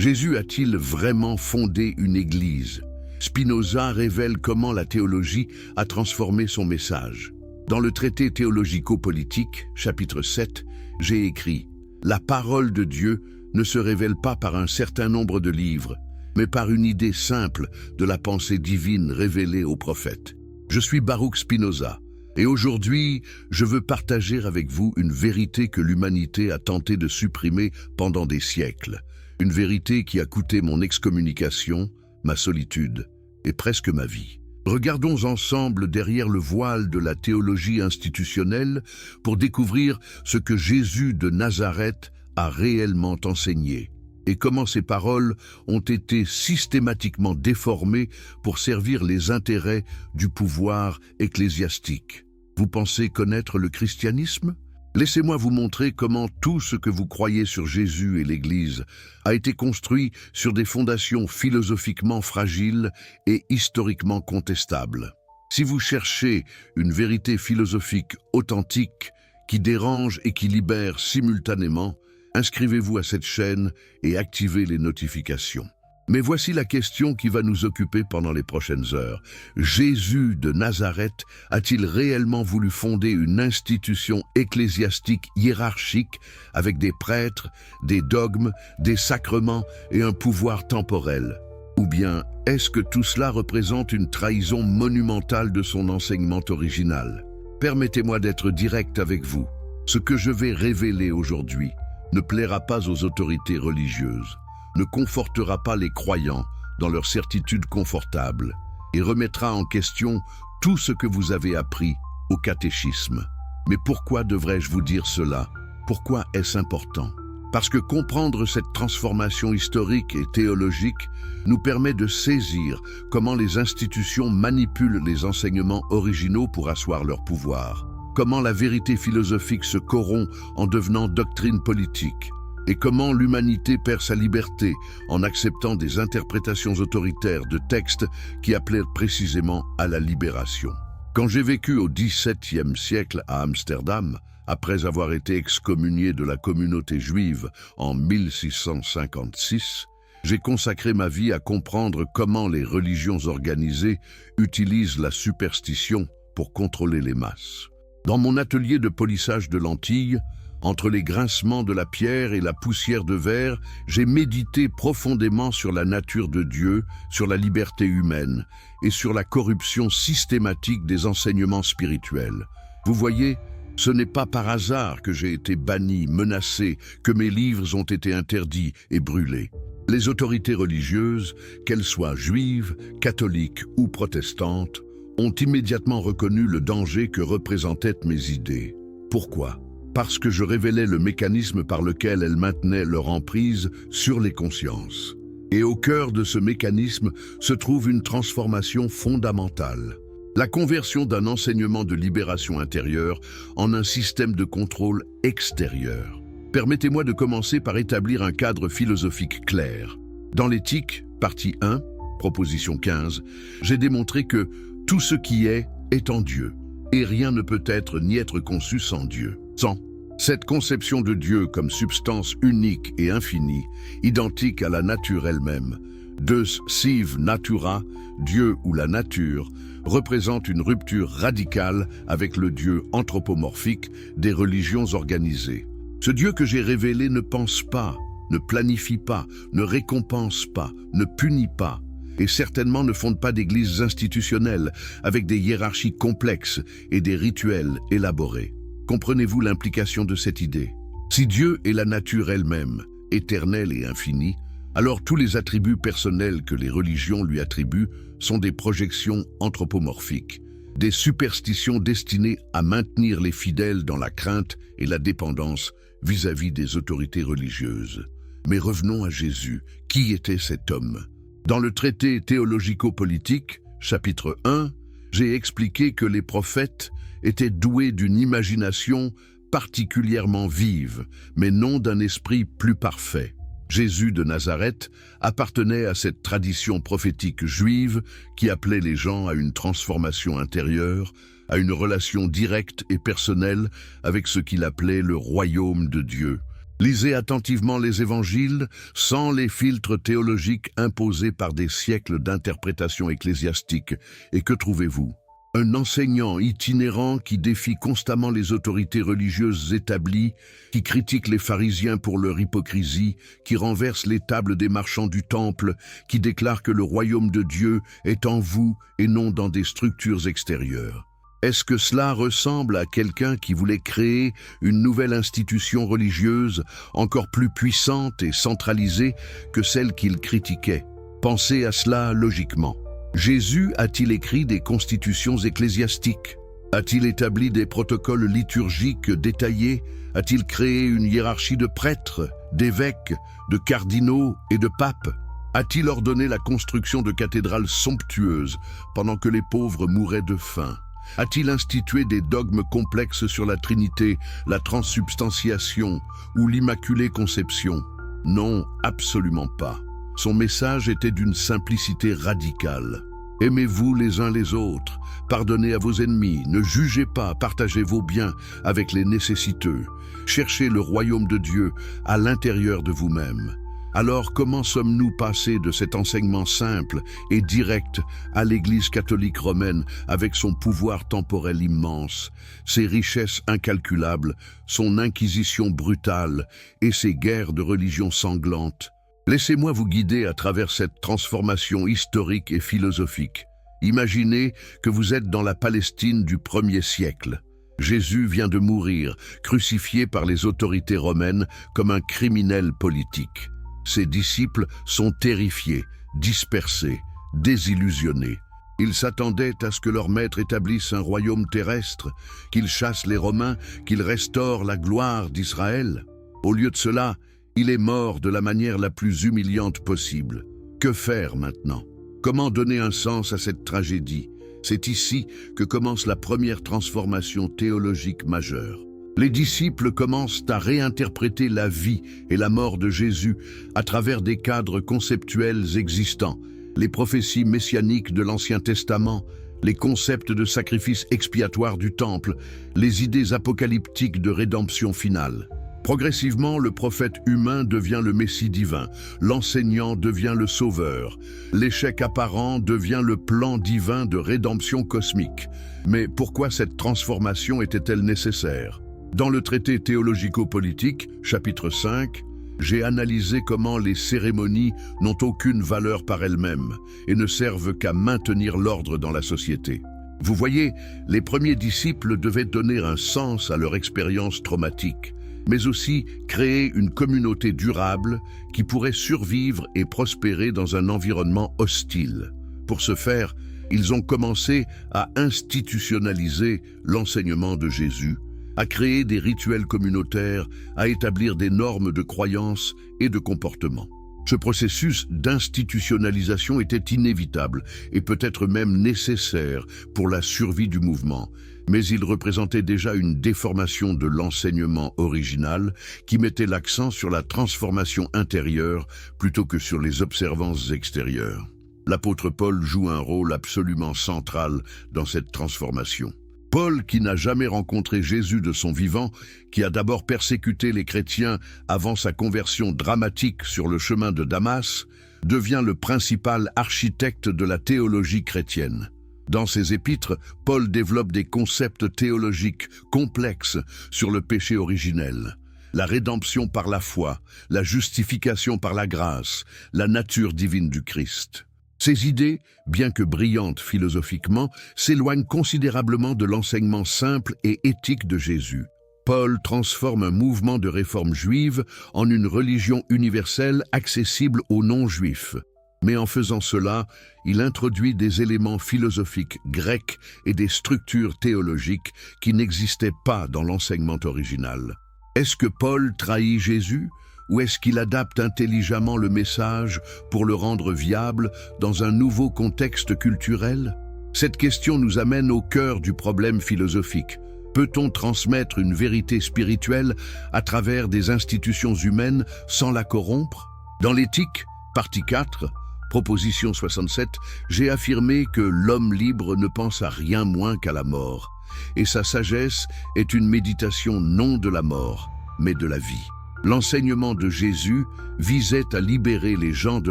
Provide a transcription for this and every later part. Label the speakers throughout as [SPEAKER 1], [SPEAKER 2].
[SPEAKER 1] Jésus a-t-il vraiment fondé une église? Spinoza révèle comment la théologie a transformé son message. Dans le traité théologico-politique, chapitre 7, j'ai écrit « La parole de Dieu ne se révèle pas par un certain nombre de livres, mais par une idée simple de la pensée divine révélée aux prophètes. » Je suis Baruch Spinoza, et aujourd'hui, je veux partager avec vous une vérité que l'humanité a tenté de supprimer pendant des siècles. Une vérité qui a coûté mon excommunication, ma solitude et presque ma vie. Regardons ensemble derrière le voile de la théologie institutionnelle pour découvrir ce que Jésus de Nazareth a réellement enseigné et comment ses paroles ont été systématiquement déformées pour servir les intérêts du pouvoir ecclésiastique. Vous pensez connaître le christianisme? Laissez-moi vous montrer comment tout ce que vous croyez sur Jésus et l'Église a été construit sur des fondations philosophiquement fragiles et historiquement contestables. Si vous cherchez une vérité philosophique authentique qui dérange et qui libère simultanément, inscrivez-vous à cette chaîne et activez les notifications. Mais voici la question qui va nous occuper pendant les prochaines heures. Jésus de Nazareth a-t-il réellement voulu fonder une institution ecclésiastique hiérarchique avec des prêtres, des dogmes, des sacrements et un pouvoir temporel? Ou bien est-ce que tout cela représente une trahison monumentale de son enseignement original? Permettez-moi d'être direct avec vous. Ce que je vais révéler aujourd'hui ne plaira pas aux autorités religieuses, ne confortera pas les croyants dans leur certitude confortable et remettra en question tout ce que vous avez appris au catéchisme. Mais pourquoi devrais-je vous dire cela? Pourquoi est-ce important? Parce que comprendre cette transformation historique et théologique nous permet de saisir comment les institutions manipulent les enseignements originaux pour asseoir leur pouvoir, comment la vérité philosophique se corrompt en devenant doctrine politique, et comment l'humanité perd sa liberté en acceptant des interprétations autoritaires de textes qui appelaient précisément à la libération. Quand j'ai vécu au XVIIe siècle à Amsterdam, après avoir été excommunié de la communauté juive en 1656, j'ai consacré ma vie à comprendre comment les religions organisées utilisent la superstition pour contrôler les masses. Dans mon atelier de polissage de lentilles, entre les grincements de la pierre et la poussière de verre, j'ai médité profondément sur la nature de Dieu, sur la liberté humaine et sur la corruption systématique des enseignements spirituels. Vous voyez, ce n'est pas par hasard que j'ai été banni, menacé, que mes livres ont été interdits et brûlés. Les autorités religieuses, qu'elles soient juives, catholiques ou protestantes, ont immédiatement reconnu le danger que représentaient mes idées. Pourquoi? Parce que je révélais le mécanisme par lequel elles maintenaient leur emprise sur les consciences. Et au cœur de ce mécanisme se trouve une transformation fondamentale. La conversion d'un enseignement de libération intérieure en un système de contrôle extérieur. Permettez-moi de commencer par établir un cadre philosophique clair. Dans l'éthique, partie 1, proposition 15, j'ai démontré que tout ce qui est en Dieu, et rien ne peut être ni être conçu sans Dieu. Sans cette conception de Dieu comme substance unique et infinie, identique à la nature elle-même, Deus sive natura, Dieu ou la nature, représente une rupture radicale avec le Dieu anthropomorphique des religions organisées. Ce Dieu que j'ai révélé ne pense pas, ne planifie pas, ne récompense pas, ne punit pas, et certainement ne fonde pas d'églises institutionnelles avec des hiérarchies complexes et des rituels élaborés. Comprenez-vous l'implication de cette idée? Si Dieu est la nature elle-même, éternelle et infinie, alors tous les attributs personnels que les religions lui attribuent sont des projections anthropomorphiques, des superstitions destinées à maintenir les fidèles dans la crainte et la dépendance vis-à-vis des autorités religieuses. Mais revenons à Jésus. Qui était cet homme? Dans le traité théologico-politique, chapitre 1, j'ai expliqué que les prophètes étaient doués d'une imagination particulièrement vive, mais non d'un esprit plus parfait. Jésus de Nazareth appartenait à cette tradition prophétique juive qui appelait les gens à une transformation intérieure, à une relation directe et personnelle avec ce qu'il appelait le royaume de Dieu. Lisez attentivement les évangiles sans les filtres théologiques imposés par des siècles d'interprétation ecclésiastique. Et que trouvez-vous? Un enseignant itinérant qui défie constamment les autorités religieuses établies, qui critique les pharisiens pour leur hypocrisie, qui renverse les tables des marchands du temple, qui déclare que le royaume de Dieu est en vous et non dans des structures extérieures. Est-ce que cela ressemble à quelqu'un qui voulait créer une nouvelle institution religieuse encore plus puissante et centralisée que celle qu'il critiquait? Pensez à cela logiquement. Jésus a-t-il écrit des constitutions ecclésiastiques? A-t-il établi des protocoles liturgiques détaillés? A-t-il créé une hiérarchie de prêtres, d'évêques, de cardinaux et de papes? A-t-il ordonné la construction de cathédrales somptueuses pendant que les pauvres mouraient de faim? A-t-il institué des dogmes complexes sur la Trinité, la transsubstantiation ou l'Immaculée Conception? Non, absolument pas. Son message était d'une simplicité radicale. Aimez-vous les uns les autres, pardonnez à vos ennemis, ne jugez pas, partagez vos biens avec les nécessiteux. Cherchez le royaume de Dieu à l'intérieur de vous-même. Alors comment sommes-nous passés de cet enseignement simple et direct à l'Église catholique romaine avec son pouvoir temporel immense, ses richesses incalculables, son inquisition brutale et ses guerres de religion sanglantes? Laissez-moi vous guider à travers cette transformation historique et philosophique. Imaginez que vous êtes dans la Palestine du 1er siècle. Jésus vient de mourir, crucifié par les autorités romaines comme un criminel politique. Ses disciples sont terrifiés, dispersés, désillusionnés. Ils s'attendaient à ce que leur maître établisse un royaume terrestre, qu'il chasse les Romains, qu'il restaure la gloire d'Israël. Au lieu de cela, il est mort de la manière la plus humiliante possible. Que faire maintenant? Comment donner un sens à cette tragédie? C'est ici que commence la première transformation théologique majeure. Les disciples commencent à réinterpréter la vie et la mort de Jésus à travers des cadres conceptuels existants, les prophéties messianiques de l'Ancien Testament, les concepts de sacrifice expiatoire du Temple, les idées apocalyptiques de rédemption finale. Progressivement, le prophète humain devient le Messie divin, l'enseignant devient le sauveur, l'échec apparent devient le plan divin de rédemption cosmique. Mais pourquoi cette transformation était-elle nécessaire? Dans le traité théologico-politique, chapitre 5, j'ai analysé comment les cérémonies n'ont aucune valeur par elles-mêmes et ne servent qu'à maintenir l'ordre dans la société. Vous voyez, les premiers disciples devaient donner un sens à leur expérience traumatique, mais aussi créer une communauté durable qui pourrait survivre et prospérer dans un environnement hostile. Pour ce faire, ils ont commencé à institutionnaliser l'enseignement de Jésus, à créer des rituels communautaires, à établir des normes de croyance et de comportement. Ce processus d'institutionnalisation était inévitable et peut-être même nécessaire pour la survie du mouvement, mais il représentait déjà une déformation de l'enseignement original qui mettait l'accent sur la transformation intérieure plutôt que sur les observances extérieures. L'apôtre Paul joue un rôle absolument central dans cette transformation. Paul, qui n'a jamais rencontré Jésus de son vivant, qui a d'abord persécuté les chrétiens avant sa conversion dramatique sur le chemin de Damas, devient le principal architecte de la théologie chrétienne. Dans ses épîtres, Paul développe des concepts théologiques complexes sur le péché originel, la rédemption par la foi, la justification par la grâce, la nature divine du Christ. Ces idées, bien que brillantes philosophiquement, s'éloignent considérablement de l'enseignement simple et éthique de Jésus. Paul transforme un mouvement de réforme juive en une religion universelle accessible aux non-juifs. Mais en faisant cela, il introduit des éléments philosophiques grecs et des structures théologiques qui n'existaient pas dans l'enseignement original. Est-ce que Paul trahit Jésus ? Ou est-ce qu'il adapte intelligemment le message pour le rendre viable dans un nouveau contexte culturel? Cette question nous amène au cœur du problème philosophique. Peut-on transmettre une vérité spirituelle à travers des institutions humaines sans la corrompre? Dans l'éthique, partie 4, proposition 67, j'ai affirmé que l'homme libre ne pense à rien moins qu'à la mort, et sa sagesse est une méditation non de la mort, mais de la vie. L'enseignement de Jésus visait à libérer les gens de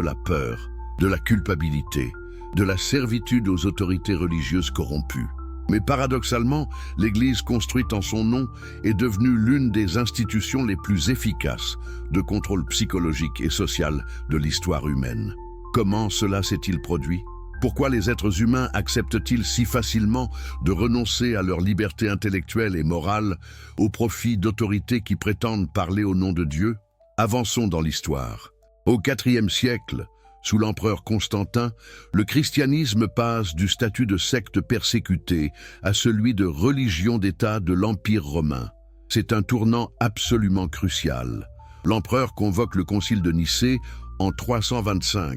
[SPEAKER 1] la peur, de la culpabilité, de la servitude aux autorités religieuses corrompues. Mais paradoxalement, l'Église construite en son nom est devenue l'une des institutions les plus efficaces de contrôle psychologique et social de l'histoire humaine. Comment cela s'est-il produit? Pourquoi les êtres humains acceptent-ils si facilement de renoncer à leur liberté intellectuelle et morale au profit d'autorités qui prétendent parler au nom de Dieu? Avançons dans l'histoire. Au IVe siècle, sous l'empereur Constantin, le christianisme passe du statut de secte persécutée à celui de religion d'État de l'Empire romain. C'est un tournant absolument crucial. L'empereur convoque le concile de Nicée en 325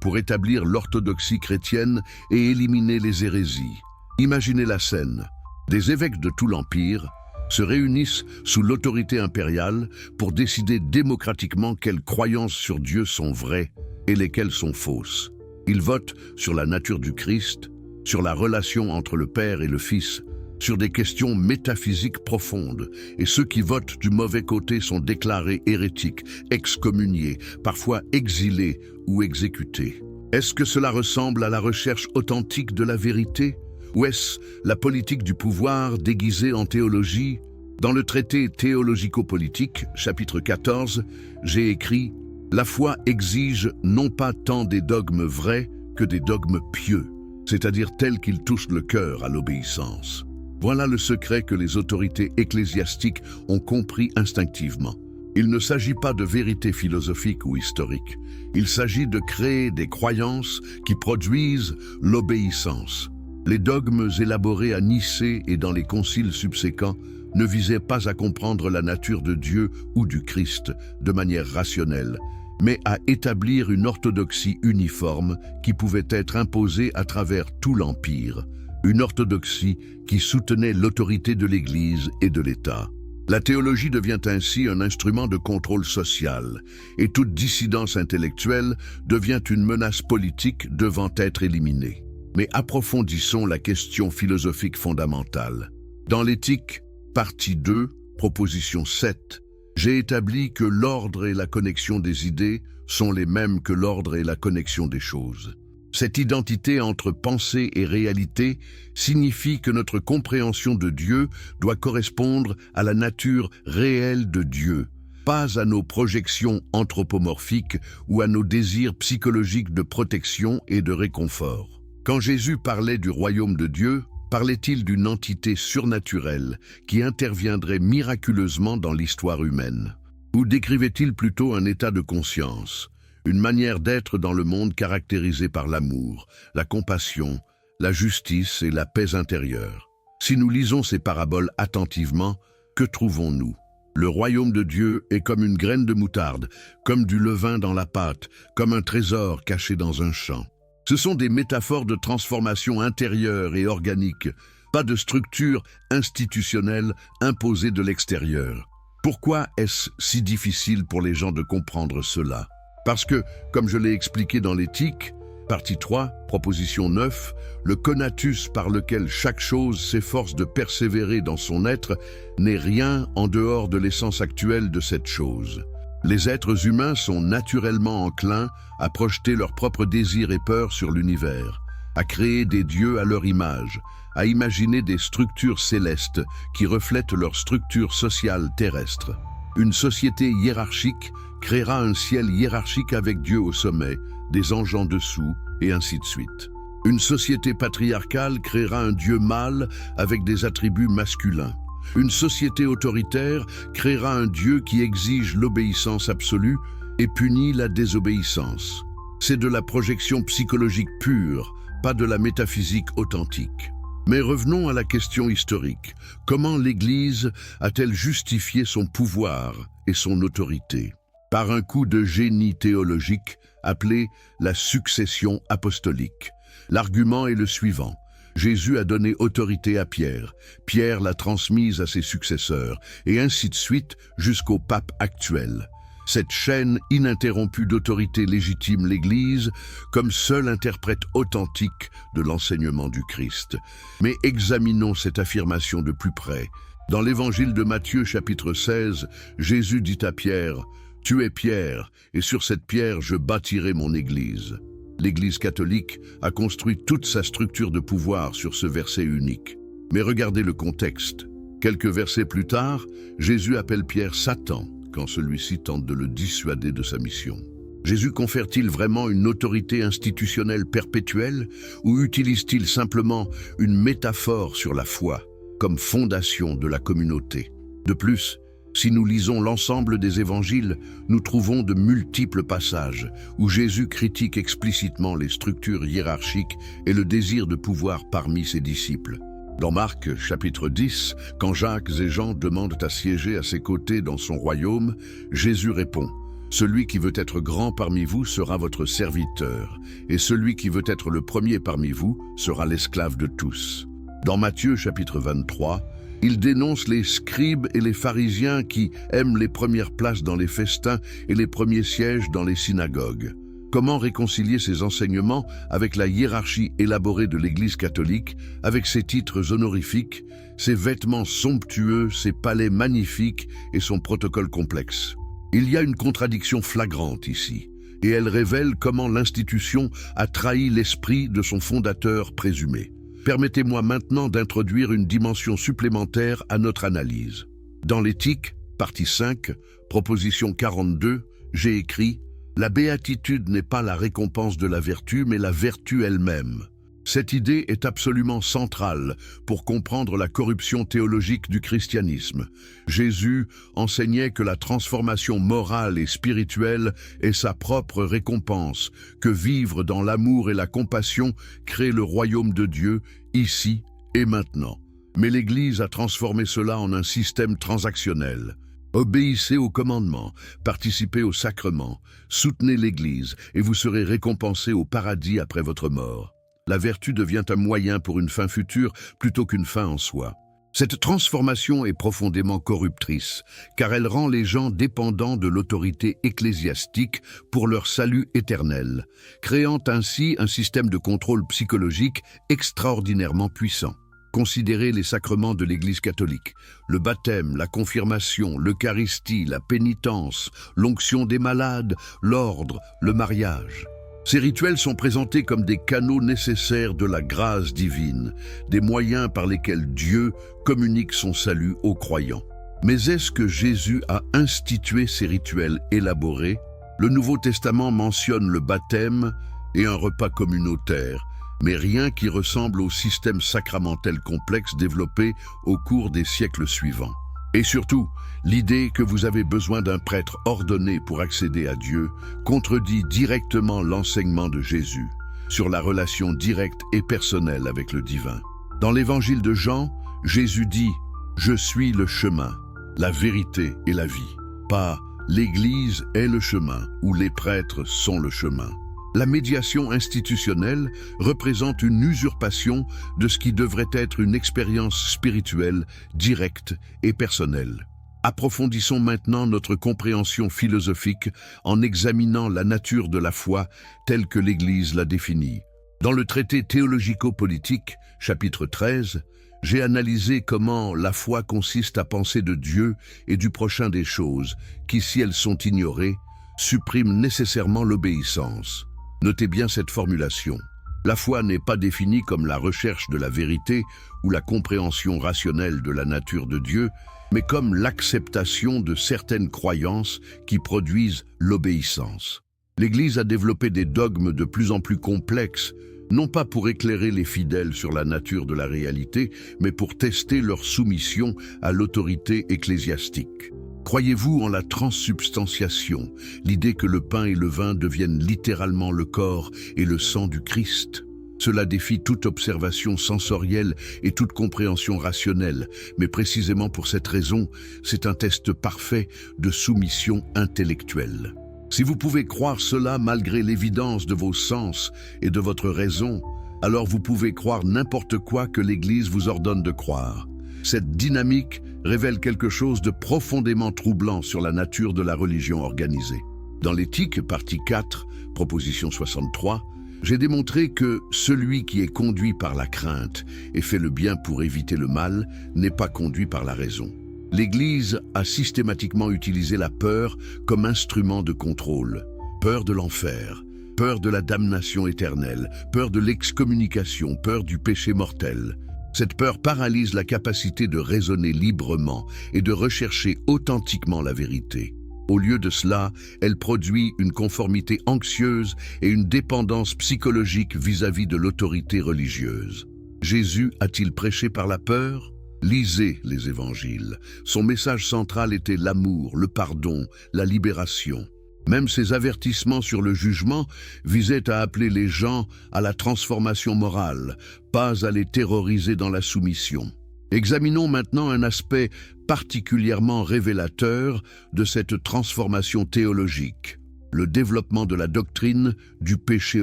[SPEAKER 1] pour établir l'orthodoxie chrétienne et éliminer les hérésies. Imaginez la scène. Des évêques de tout l'Empire se réunissent sous l'autorité impériale pour décider démocratiquement quelles croyances sur Dieu sont vraies et lesquelles sont fausses. Ils votent sur la nature du Christ, sur la relation entre le Père et le Fils, sur des questions métaphysiques profondes, et ceux qui votent du mauvais côté sont déclarés hérétiques, excommuniés, parfois exilés ou exécutés. Est-ce que cela ressemble à la recherche authentique de la vérité? Ou est-ce la politique du pouvoir déguisée en théologie? Dans le traité théologico-politique, chapitre 14, j'ai écrit « La foi exige non pas tant des dogmes vrais que des dogmes pieux, c'est-à-dire tels qu'ils touchent le cœur à l'obéissance. » Voilà le secret que les autorités ecclésiastiques ont compris instinctivement. Il ne s'agit pas de vérité philosophique ou historique. Il s'agit de créer des croyances qui produisent l'obéissance. Les dogmes élaborés à Nicée et dans les conciles subséquents ne visaient pas à comprendre la nature de Dieu ou du Christ de manière rationnelle, mais à établir une orthodoxie uniforme qui pouvait être imposée à travers tout l'Empire, une orthodoxie qui soutenait l'autorité de l'Église et de l'État. La théologie devient ainsi un instrument de contrôle social, et toute dissidence intellectuelle devient une menace politique devant être éliminée. Mais approfondissons la question philosophique fondamentale. Dans l'éthique, partie 2, proposition 7, j'ai établi que l'ordre et la connexion des idées sont les mêmes que l'ordre et la connexion des choses. Cette identité entre pensée et réalité signifie que notre compréhension de Dieu doit correspondre à la nature réelle de Dieu, pas à nos projections anthropomorphiques ou à nos désirs psychologiques de protection et de réconfort. Quand Jésus parlait du royaume de Dieu, parlait-il d'une entité surnaturelle qui interviendrait miraculeusement dans l'histoire humaine? Ou décrivait-il plutôt un état de conscience, une manière d'être dans le monde caractérisée par l'amour, la compassion, la justice et la paix intérieure? Si nous lisons ces paraboles attentivement, que trouvons-nous? Le royaume de Dieu est comme une graine de moutarde, comme du levain dans la pâte, comme un trésor caché dans un champ. Ce sont des métaphores de transformation intérieure et organique, pas de structure institutionnelle imposée de l'extérieur. Pourquoi est-ce si difficile pour les gens de comprendre cela? Parce que, comme je l'ai expliqué dans l'éthique, partie 3, proposition 9, le conatus par lequel chaque chose s'efforce de persévérer dans son être n'est rien en dehors de l'essence actuelle de cette chose. Les êtres humains sont naturellement enclins à projeter leurs propres désirs et peurs sur l'univers, à créer des dieux à leur image, à imaginer des structures célestes qui reflètent leur structure sociale terrestre. Une société hiérarchique créera un ciel hiérarchique avec Dieu au sommet, des anges en dessous, et ainsi de suite. Une société patriarcale créera un Dieu mâle avec des attributs masculins. Une société autoritaire créera un Dieu qui exige l'obéissance absolue et punit la désobéissance. C'est de la projection psychologique pure, pas de la métaphysique authentique. Mais revenons à la question historique. Comment l'Église a-t-elle justifié son pouvoir et son autorité? Par un coup de génie théologique appelé la succession apostolique. L'argument est le suivant. Jésus a donné autorité à Pierre, Pierre l'a transmise à ses successeurs, et ainsi de suite jusqu'au pape actuel. Cette chaîne ininterrompue d'autorité légitime l'Église comme seul interprète authentique de l'enseignement du Christ. Mais examinons cette affirmation de plus près. Dans l'évangile de Matthieu chapitre 16, Jésus dit à Pierre, « Tu es Pierre, et sur cette pierre je bâtirai mon église. » L'Église catholique a construit toute sa structure de pouvoir sur ce verset unique. Mais regardez le contexte. Quelques versets plus tard, Jésus appelle Pierre Satan quand celui-ci tente de le dissuader de sa mission. Jésus confère-t-il vraiment une autorité institutionnelle perpétuelle ou utilise-t-il simplement une métaphore sur la foi comme fondation de la communauté? De plus, si nous lisons l'ensemble des évangiles, nous trouvons de multiples passages où Jésus critique explicitement les structures hiérarchiques et le désir de pouvoir parmi ses disciples. Dans Marc chapitre 10, quand Jacques et Jean demandent à siéger à ses côtés dans son royaume, Jésus répond « Celui qui veut être grand parmi vous sera votre serviteur, et celui qui veut être le premier parmi vous sera l'esclave de tous. » Dans Matthieu chapitre 23, il dénonce les scribes et les pharisiens qui aiment les premières places dans les festins et les premiers sièges dans les synagogues. Comment réconcilier ces enseignements avec la hiérarchie élaborée de l'Église catholique, avec ses titres honorifiques, ses vêtements somptueux, ses palais magnifiques et son protocole complexe? Il y a une contradiction flagrante ici, et elle révèle comment l'institution a trahi l'esprit de son fondateur présumé. Permettez-moi maintenant d'introduire une dimension supplémentaire à notre analyse. Dans l'éthique, partie 5, proposition 42, j'ai écrit « La béatitude n'est pas la récompense de la vertu, mais la vertu elle-même ». Cette idée est absolument centrale pour comprendre la corruption théologique du christianisme. Jésus enseignait que la transformation morale et spirituelle est sa propre récompense, que vivre dans l'amour et la compassion crée le royaume de Dieu, ici et maintenant. Mais l'Église a transformé cela en un système transactionnel. Obéissez aux commandements, participez aux sacrements, soutenez l'Église et vous serez récompensés au paradis après votre mort. La vertu devient un moyen pour une fin future plutôt qu'une fin en soi. Cette transformation est profondément corruptrice, car elle rend les gens dépendants de l'autorité ecclésiastique pour leur salut éternel, créant ainsi un système de contrôle psychologique extraordinairement puissant. Considérez les sacrements de l'Église catholique, le baptême, la confirmation, l'Eucharistie, la pénitence, l'onction des malades, l'ordre, le mariage. Ces rituels sont présentés comme des canaux nécessaires de la grâce divine, des moyens par lesquels Dieu communique son salut aux croyants. Mais est-ce que Jésus a institué ces rituels élaborés? Le Nouveau Testament mentionne le baptême et un repas communautaire, mais rien qui ressemble au système sacramentel complexe développé au cours des siècles suivants. Et surtout, l'idée que vous avez besoin d'un prêtre ordonné pour accéder à Dieu contredit directement l'enseignement de Jésus sur la relation directe et personnelle avec le divin. Dans l'évangile de Jean, Jésus dit « Je suis le chemin, la vérité et la vie ». Pas « l'Église est le chemin » ou « les prêtres sont le chemin ». La médiation institutionnelle représente une usurpation de ce qui devrait être une expérience spirituelle, directe et personnelle. Approfondissons maintenant notre compréhension philosophique en examinant la nature de la foi telle que l'Église l'a définie. Dans le traité théologico-politique, chapitre 13, j'ai analysé comment la foi consiste à penser de Dieu et du prochain des choses qui, si elles sont ignorées, suppriment nécessairement l'obéissance. Notez bien cette formulation. La foi n'est pas définie comme la recherche de la vérité ou la compréhension rationnelle de la nature de Dieu, mais comme l'acceptation de certaines croyances qui produisent l'obéissance. L'Église a développé des dogmes de plus en plus complexes, non pas pour éclairer les fidèles sur la nature de la réalité, mais pour tester leur soumission à l'autorité ecclésiastique. Croyez-vous en la transsubstantiation, l'idée que le pain et le vin deviennent littéralement le corps et le sang du Christ? Cela défie toute observation sensorielle et toute compréhension rationnelle, mais précisément pour cette raison, c'est un test parfait de soumission intellectuelle. Si vous pouvez croire cela malgré l'évidence de vos sens et de votre raison, alors vous pouvez croire n'importe quoi que l'Église vous ordonne de croire. Cette dynamique révèle quelque chose de profondément troublant sur la nature de la religion organisée. Dans l'éthique, partie 4, proposition 63, J'ai démontré que celui qui est conduit par la crainte et fait le bien pour éviter le mal n'est pas conduit par la raison. L'Église a systématiquement utilisé la peur comme instrument de contrôle. Peur de l'enfer, peur de la damnation éternelle, peur de l'excommunication, peur du péché mortel. Cette peur paralyse la capacité de raisonner librement et de rechercher authentiquement la vérité. Au lieu de cela, elle produit une conformité anxieuse et une dépendance psychologique vis-à-vis de l'autorité religieuse. Jésus a-t-il prêché par la peur? Lisez les évangiles. Son message central était l'amour, le pardon, la libération. Même ses avertissements sur le jugement visaient à appeler les gens à la transformation morale, pas à les terroriser dans la soumission. Examinons maintenant un aspect particulièrement révélateur de cette transformation théologique, le développement de la doctrine du péché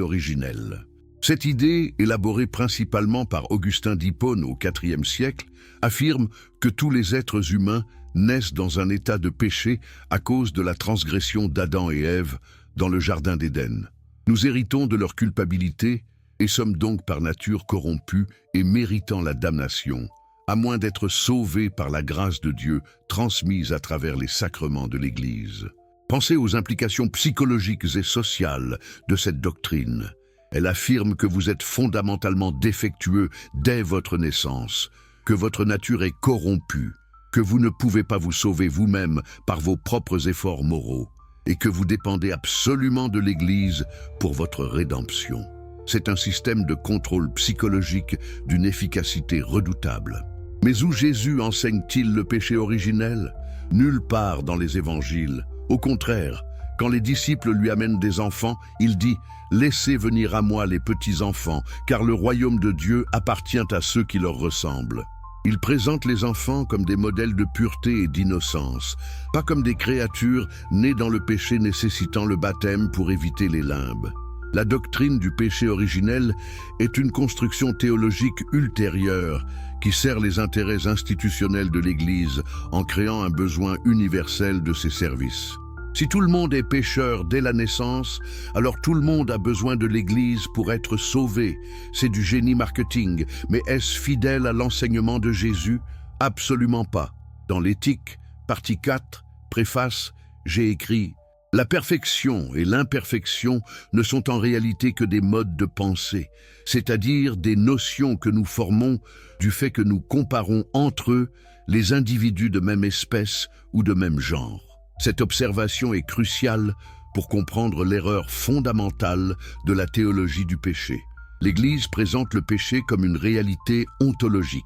[SPEAKER 1] originel. Cette idée, élaborée principalement par Augustin d'Hippone au IVe siècle, affirme que tous les êtres humains naissent dans un état de péché à cause de la transgression d'Adam et Ève dans le jardin d'Éden. Nous héritons de leur culpabilité et sommes donc par nature corrompus et méritant la damnation, à moins d'être sauvés par la grâce de Dieu transmise à travers les sacrements de l'Église. Pensez aux implications psychologiques et sociales de cette doctrine. Elle affirme que vous êtes fondamentalement défectueux dès votre naissance, que votre nature est corrompue, que vous ne pouvez pas vous sauver vous-même par vos propres efforts moraux, et que vous dépendez absolument de l'Église pour votre rédemption. C'est un système de contrôle psychologique d'une efficacité redoutable. Mais où Jésus enseigne-t-il le péché originel? Nulle part dans les évangiles. Au contraire, quand les disciples lui amènent des enfants, il dit « Laissez venir à moi les petits-enfants, car le royaume de Dieu appartient à ceux qui leur ressemblent. » Il présente les enfants comme des modèles de pureté et d'innocence, pas comme des créatures nées dans le péché nécessitant le baptême pour éviter les limbes. La doctrine du péché originel est une construction théologique ultérieure qui sert les intérêts institutionnels de l'Église en créant un besoin universel de ses services. Si tout le monde est pécheur dès la naissance, alors tout le monde a besoin de l'Église pour être sauvé. C'est du génie marketing, mais est-ce fidèle à l'enseignement de Jésus? Absolument pas. Dans l'Éthique, partie 4, préface, j'ai écrit « La perfection et l'imperfection ne sont en réalité que des modes de pensée, c'est-à-dire des notions que nous formons du fait que nous comparons entre eux les individus de même espèce ou de même genre. Cette observation est cruciale pour comprendre l'erreur fondamentale de la théologie du péché. L'Église présente le péché comme une réalité ontologique,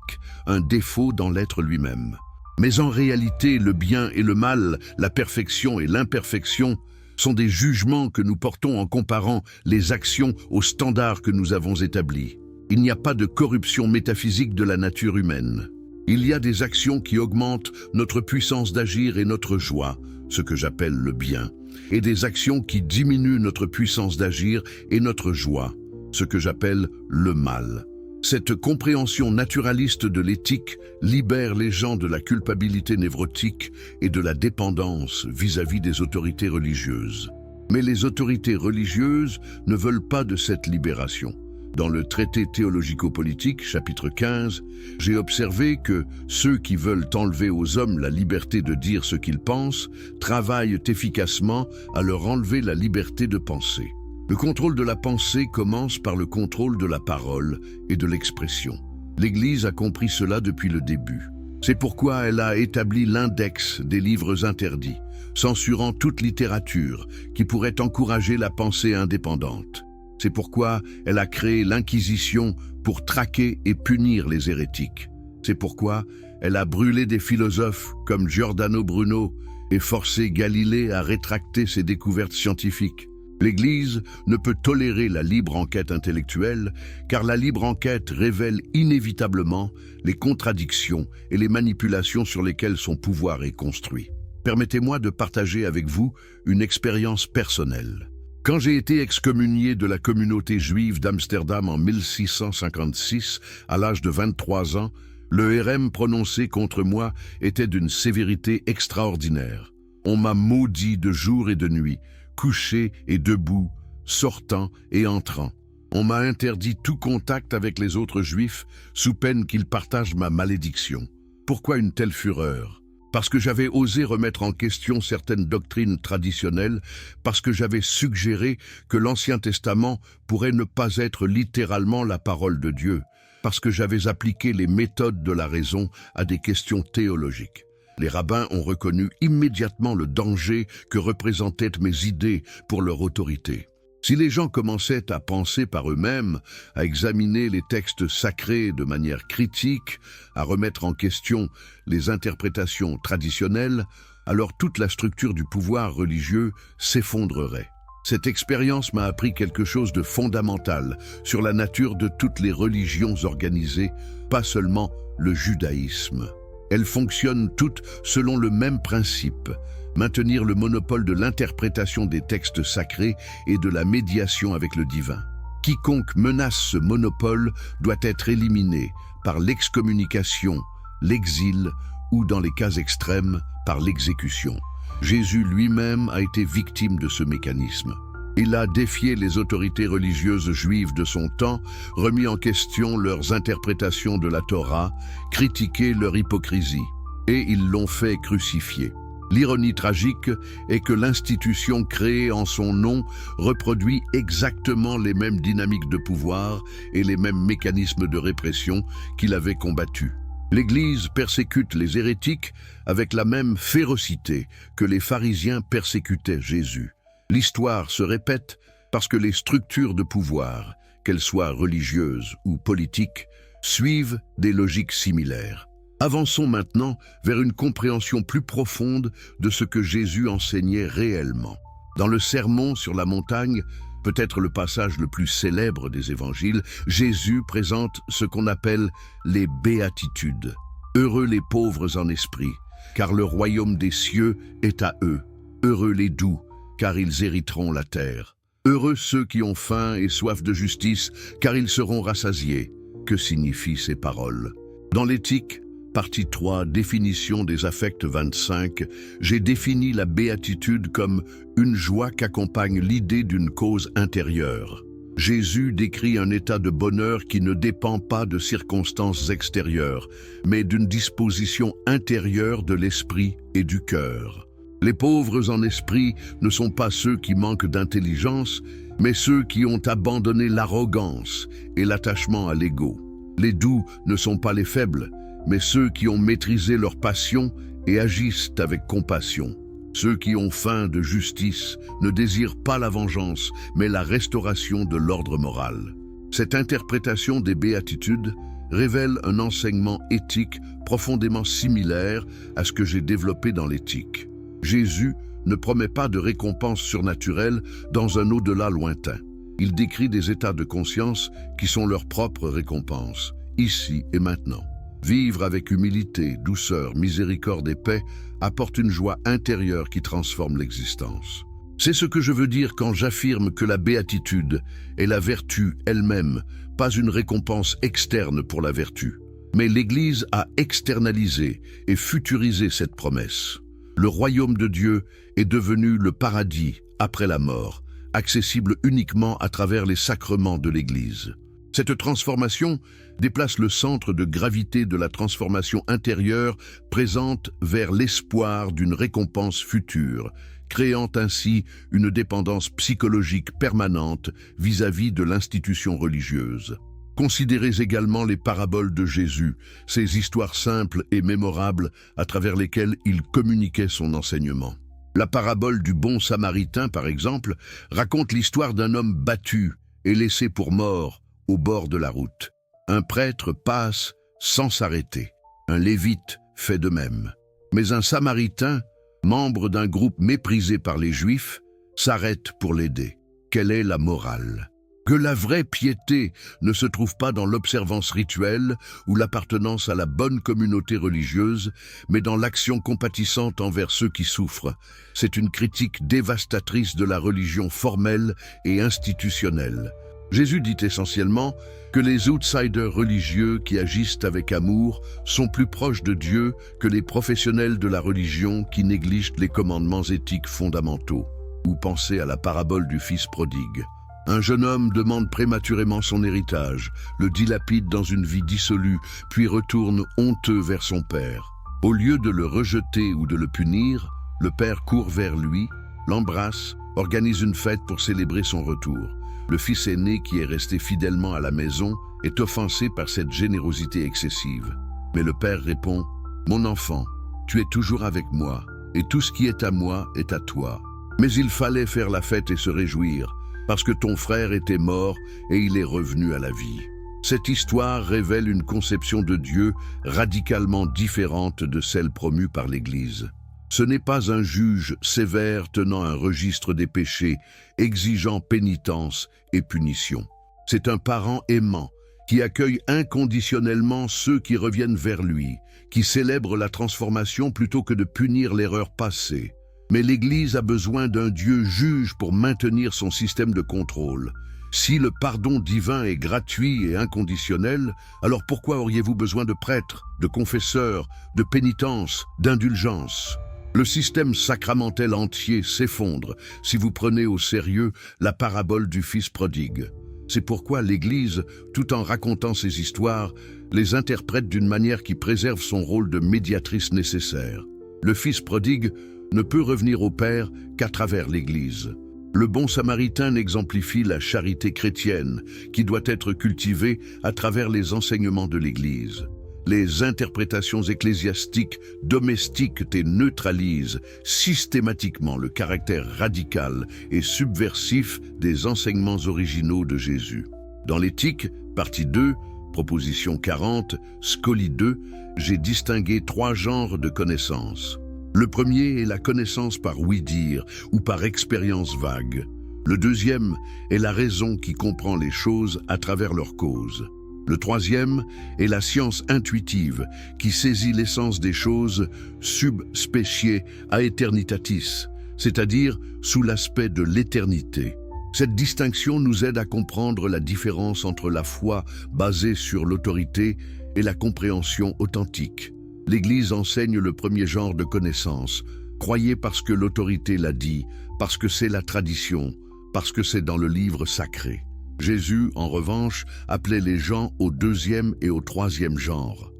[SPEAKER 1] un défaut dans l'être lui-même. Mais en réalité, le bien et le mal, la perfection et l'imperfection sont des jugements que nous portons en comparant les actions aux standards que nous avons établis. Il n'y a pas de corruption métaphysique de la nature humaine. Il y a des actions qui augmentent notre puissance d'agir et notre joie, ce que j'appelle le bien, et des actions qui diminuent notre puissance d'agir et notre joie, ce que j'appelle le mal. Cette compréhension naturaliste de l'éthique libère les gens de la culpabilité névrotique et de la dépendance vis-à-vis des autorités religieuses. Mais les autorités religieuses ne veulent pas de cette libération. Dans le traité théologico-politique, chapitre 15, j'ai observé que ceux qui veulent enlever aux hommes la liberté de dire ce qu'ils pensent travaillent efficacement à leur enlever la liberté de penser. Le contrôle de la pensée commence par le contrôle de la parole et de l'expression. L'Église a compris cela depuis le début. C'est pourquoi elle a établi l'index des livres interdits, censurant toute littérature qui pourrait encourager la pensée indépendante. C'est pourquoi elle a créé l'Inquisition pour traquer et punir les hérétiques. C'est pourquoi elle a brûlé des philosophes comme Giordano Bruno et forcé Galilée à rétracter ses découvertes scientifiques. L'Église ne peut tolérer la libre enquête intellectuelle, car la libre enquête révèle inévitablement les contradictions et les manipulations sur lesquelles son pouvoir est construit. Permettez-moi de partager avec vous une expérience personnelle. Quand j'ai été excommunié de la communauté juive d'Amsterdam en 1656, à l'âge de 23 ans, le RM prononcé contre moi était d'une sévérité extraordinaire. On m'a maudit de jour et de nuit, couché et debout, sortant et entrant. On m'a interdit tout contact avec les autres juifs sous peine qu'ils partagent ma malédiction. Pourquoi une telle fureur? Parce que j'avais osé remettre en question certaines doctrines traditionnelles, parce que j'avais suggéré que l'Ancien Testament pourrait ne pas être littéralement la parole de Dieu, parce que j'avais appliqué les méthodes de la raison à des questions théologiques. Les rabbins ont reconnu immédiatement le danger que représentaient mes idées pour leur autorité. Si les gens commençaient à penser par eux-mêmes, à examiner les textes sacrés de manière critique, à remettre en question les interprétations traditionnelles, alors toute la structure du pouvoir religieux s'effondrerait. Cette expérience m'a appris quelque chose de fondamental sur la nature de toutes les religions organisées, pas seulement le judaïsme. Elles fonctionnent toutes selon le même principe: maintenir le monopole de l'interprétation des textes sacrés et de la médiation avec le divin. Quiconque menace ce monopole doit être éliminé par l'excommunication, l'exil ou, dans les cas extrêmes, par l'exécution. Jésus lui-même a été victime de ce mécanisme. Il a défié les autorités religieuses juives de son temps, remis en question leurs interprétations de la Torah, critiqué leur hypocrisie, et ils l'ont fait crucifier. L'ironie tragique est que l'institution créée en son nom reproduit exactement les mêmes dynamiques de pouvoir et les mêmes mécanismes de répression qu'il avait combattus. L'Église persécute les hérétiques avec la même férocité que les pharisiens persécutaient Jésus. L'histoire se répète parce que les structures de pouvoir, qu'elles soient religieuses ou politiques, suivent des logiques similaires. Avançons maintenant vers une compréhension plus profonde de ce que Jésus enseignait réellement. Dans le Sermon sur la montagne, peut-être le passage le plus célèbre des évangiles, Jésus présente ce qu'on appelle les béatitudes. Heureux les pauvres en esprit, car le royaume des cieux est à eux. Heureux les doux, car ils hériteront la terre. Heureux ceux qui ont faim et soif de justice, car ils seront rassasiés. Que signifient ces paroles? Dans l'éthique, partie 3, définition des affects 25, j'ai défini la béatitude comme une joie qu'accompagne l'idée d'une cause intérieure. Jésus décrit un état de bonheur qui ne dépend pas de circonstances extérieures, mais d'une disposition intérieure de l'esprit et du cœur. Les pauvres en esprit ne sont pas ceux qui manquent d'intelligence, mais ceux qui ont abandonné l'arrogance et l'attachement à l'ego. Les doux ne sont pas les faibles, mais ceux qui ont maîtrisé leur passion et agissent avec compassion. Ceux qui ont faim de justice ne désirent pas la vengeance, mais la restauration de l'ordre moral. Cette interprétation des béatitudes révèle un enseignement éthique profondément similaire à ce que j'ai développé dans l'éthique. Jésus ne promet pas de récompense surnaturelle dans un au-delà lointain. Il décrit des états de conscience qui sont leur propre récompense, ici et maintenant. Vivre avec humilité, douceur, miséricorde et paix apporte une joie intérieure qui transforme l'existence. C'est ce que je veux dire quand j'affirme que la béatitude est la vertu elle-même, pas une récompense externe pour la vertu. Mais l'Église a externalisé et futurisé cette promesse. Le royaume de Dieu est devenu le paradis après la mort, accessible uniquement à travers les sacrements de l'Église. Cette transformation déplace le centre de gravité de la transformation intérieure présente vers l'espoir d'une récompense future, créant ainsi une dépendance psychologique permanente vis-à-vis de l'institution religieuse. Considérez également les paraboles de Jésus, ces histoires simples et mémorables à travers lesquelles il communiquait son enseignement. La parabole du bon Samaritain, par exemple, raconte l'histoire d'un homme battu et laissé pour mort au bord de la route. Un prêtre passe sans s'arrêter. Un lévite fait de même. Mais un Samaritain, membre d'un groupe méprisé par les Juifs, s'arrête pour l'aider. Quelle est la morale? Que la vraie piété ne se trouve pas dans l'observance rituelle ou l'appartenance à la bonne communauté religieuse, mais dans l'action compatissante envers ceux qui souffrent. C'est une critique dévastatrice de la religion formelle et institutionnelle. Jésus dit essentiellement que les outsiders religieux qui agissent avec amour sont plus proches de Dieu que les professionnels de la religion qui négligent les commandements éthiques fondamentaux. Ou pensez à la parabole du fils prodigue. Un jeune homme demande prématurément son héritage, le dilapide dans une vie dissolue, puis retourne honteux vers son père. Au lieu de le rejeter ou de le punir, le père court vers lui, l'embrasse, organise une fête pour célébrer son retour. Le fils aîné, qui est resté fidèlement à la maison, est offensé par cette générosité excessive. Mais le père répond « Mon enfant, tu es toujours avec moi, et tout ce qui est à moi est à toi. Mais il fallait faire la fête et se réjouir, parce que ton frère était mort et il est revenu à la vie. » Cette histoire révèle une conception de Dieu radicalement différente de celle promue par l'Église. Ce n'est pas un juge sévère tenant un registre des péchés, exigeant pénitence et punition. C'est un parent aimant qui accueille inconditionnellement ceux qui reviennent vers lui, qui célèbre la transformation plutôt que de punir l'erreur passée. Mais l'Église a besoin d'un Dieu juge pour maintenir son système de contrôle. Si le pardon divin est gratuit et inconditionnel, alors pourquoi auriez-vous besoin de prêtres, de confesseurs, de pénitence, d'indulgence ? Le système sacramentel entier s'effondre si vous prenez au sérieux la parabole du fils prodigue. C'est pourquoi l'Église, tout en racontant ces histoires, les interprète d'une manière qui préserve son rôle de médiatrice nécessaire. Le fils prodigue ne peut revenir au Père qu'à travers l'Église. Le bon samaritain exemplifie la charité chrétienne qui doit être cultivée à travers les enseignements de l'Église. Les interprétations ecclésiastiques domestiques et neutralisent systématiquement le caractère radical et subversif des enseignements originaux de Jésus. Dans l'Éthique, partie 2, proposition 40, Scolie 2, j'ai distingué 3 genres de connaissances. Le premier est la connaissance par ouï-dire ou par expérience vague. Le deuxième est la raison qui comprend les choses à travers leurs causes. Le troisième est la science intuitive qui saisit l'essence des choses sub specie aeternitatis, c'est-à-dire sous l'aspect de l'éternité. Cette distinction nous aide à comprendre la différence entre la foi basée sur l'autorité et la compréhension authentique. L'Église enseigne le premier genre de connaissance. Croyez parce que l'autorité l'a dit, parce que c'est la tradition, parce que c'est dans le livre sacré. Jésus, en revanche, appelait les gens au deuxième et au troisième genre.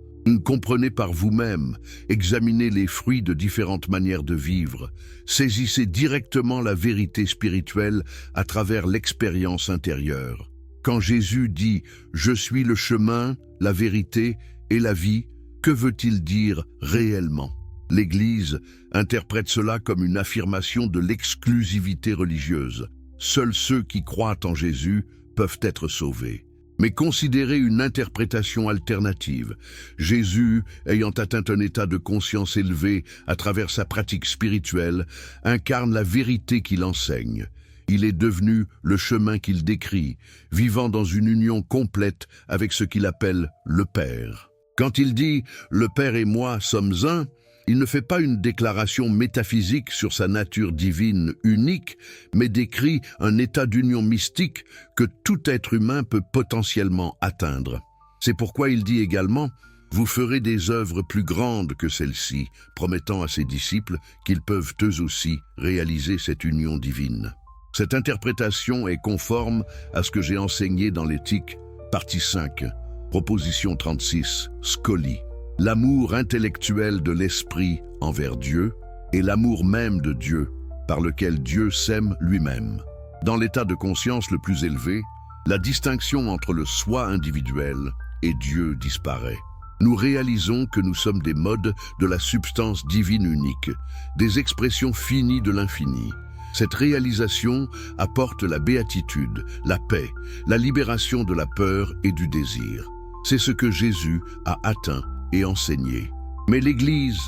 [SPEAKER 1] Comprenez par vous-même, examinez les fruits de différentes manières de vivre, saisissez directement la vérité spirituelle à travers l'expérience intérieure. Quand Jésus dit « Je suis le chemin, la vérité et la vie », que veut-il dire réellement ? L'Église interprète cela comme une affirmation de l'exclusivité religieuse. Seuls ceux qui croient en Jésus peuvent être sauvés. Mais considérez une interprétation alternative. Jésus, ayant atteint un état de conscience élevé à travers sa pratique spirituelle, incarne la vérité qu'il enseigne. Il est devenu le chemin qu'il décrit, vivant dans une union complète avec ce qu'il appelle le Père. Quand il dit « Le Père et moi sommes un », il ne fait pas une déclaration métaphysique sur sa nature divine unique, mais décrit un état d'union mystique que tout être humain peut potentiellement atteindre. C'est pourquoi il dit également « Vous ferez des œuvres plus grandes que celles-ci », promettant à ses disciples qu'ils peuvent eux aussi réaliser cette union divine. Cette interprétation est conforme à ce que j'ai enseigné dans l'Éthique, partie 5, proposition 36, Scolie. L'amour intellectuel de l'esprit envers Dieu et l'amour même de Dieu, par lequel Dieu s'aime lui-même. Dans l'état de conscience le plus élevé, la distinction entre le soi individuel et Dieu disparaît. Nous réalisons que nous sommes des modes de la substance divine unique, des expressions finies de l'infini. Cette réalisation apporte la béatitude, la paix, la libération de la peur et du désir. C'est ce que Jésus a atteint et enseigné. Mais l'Église,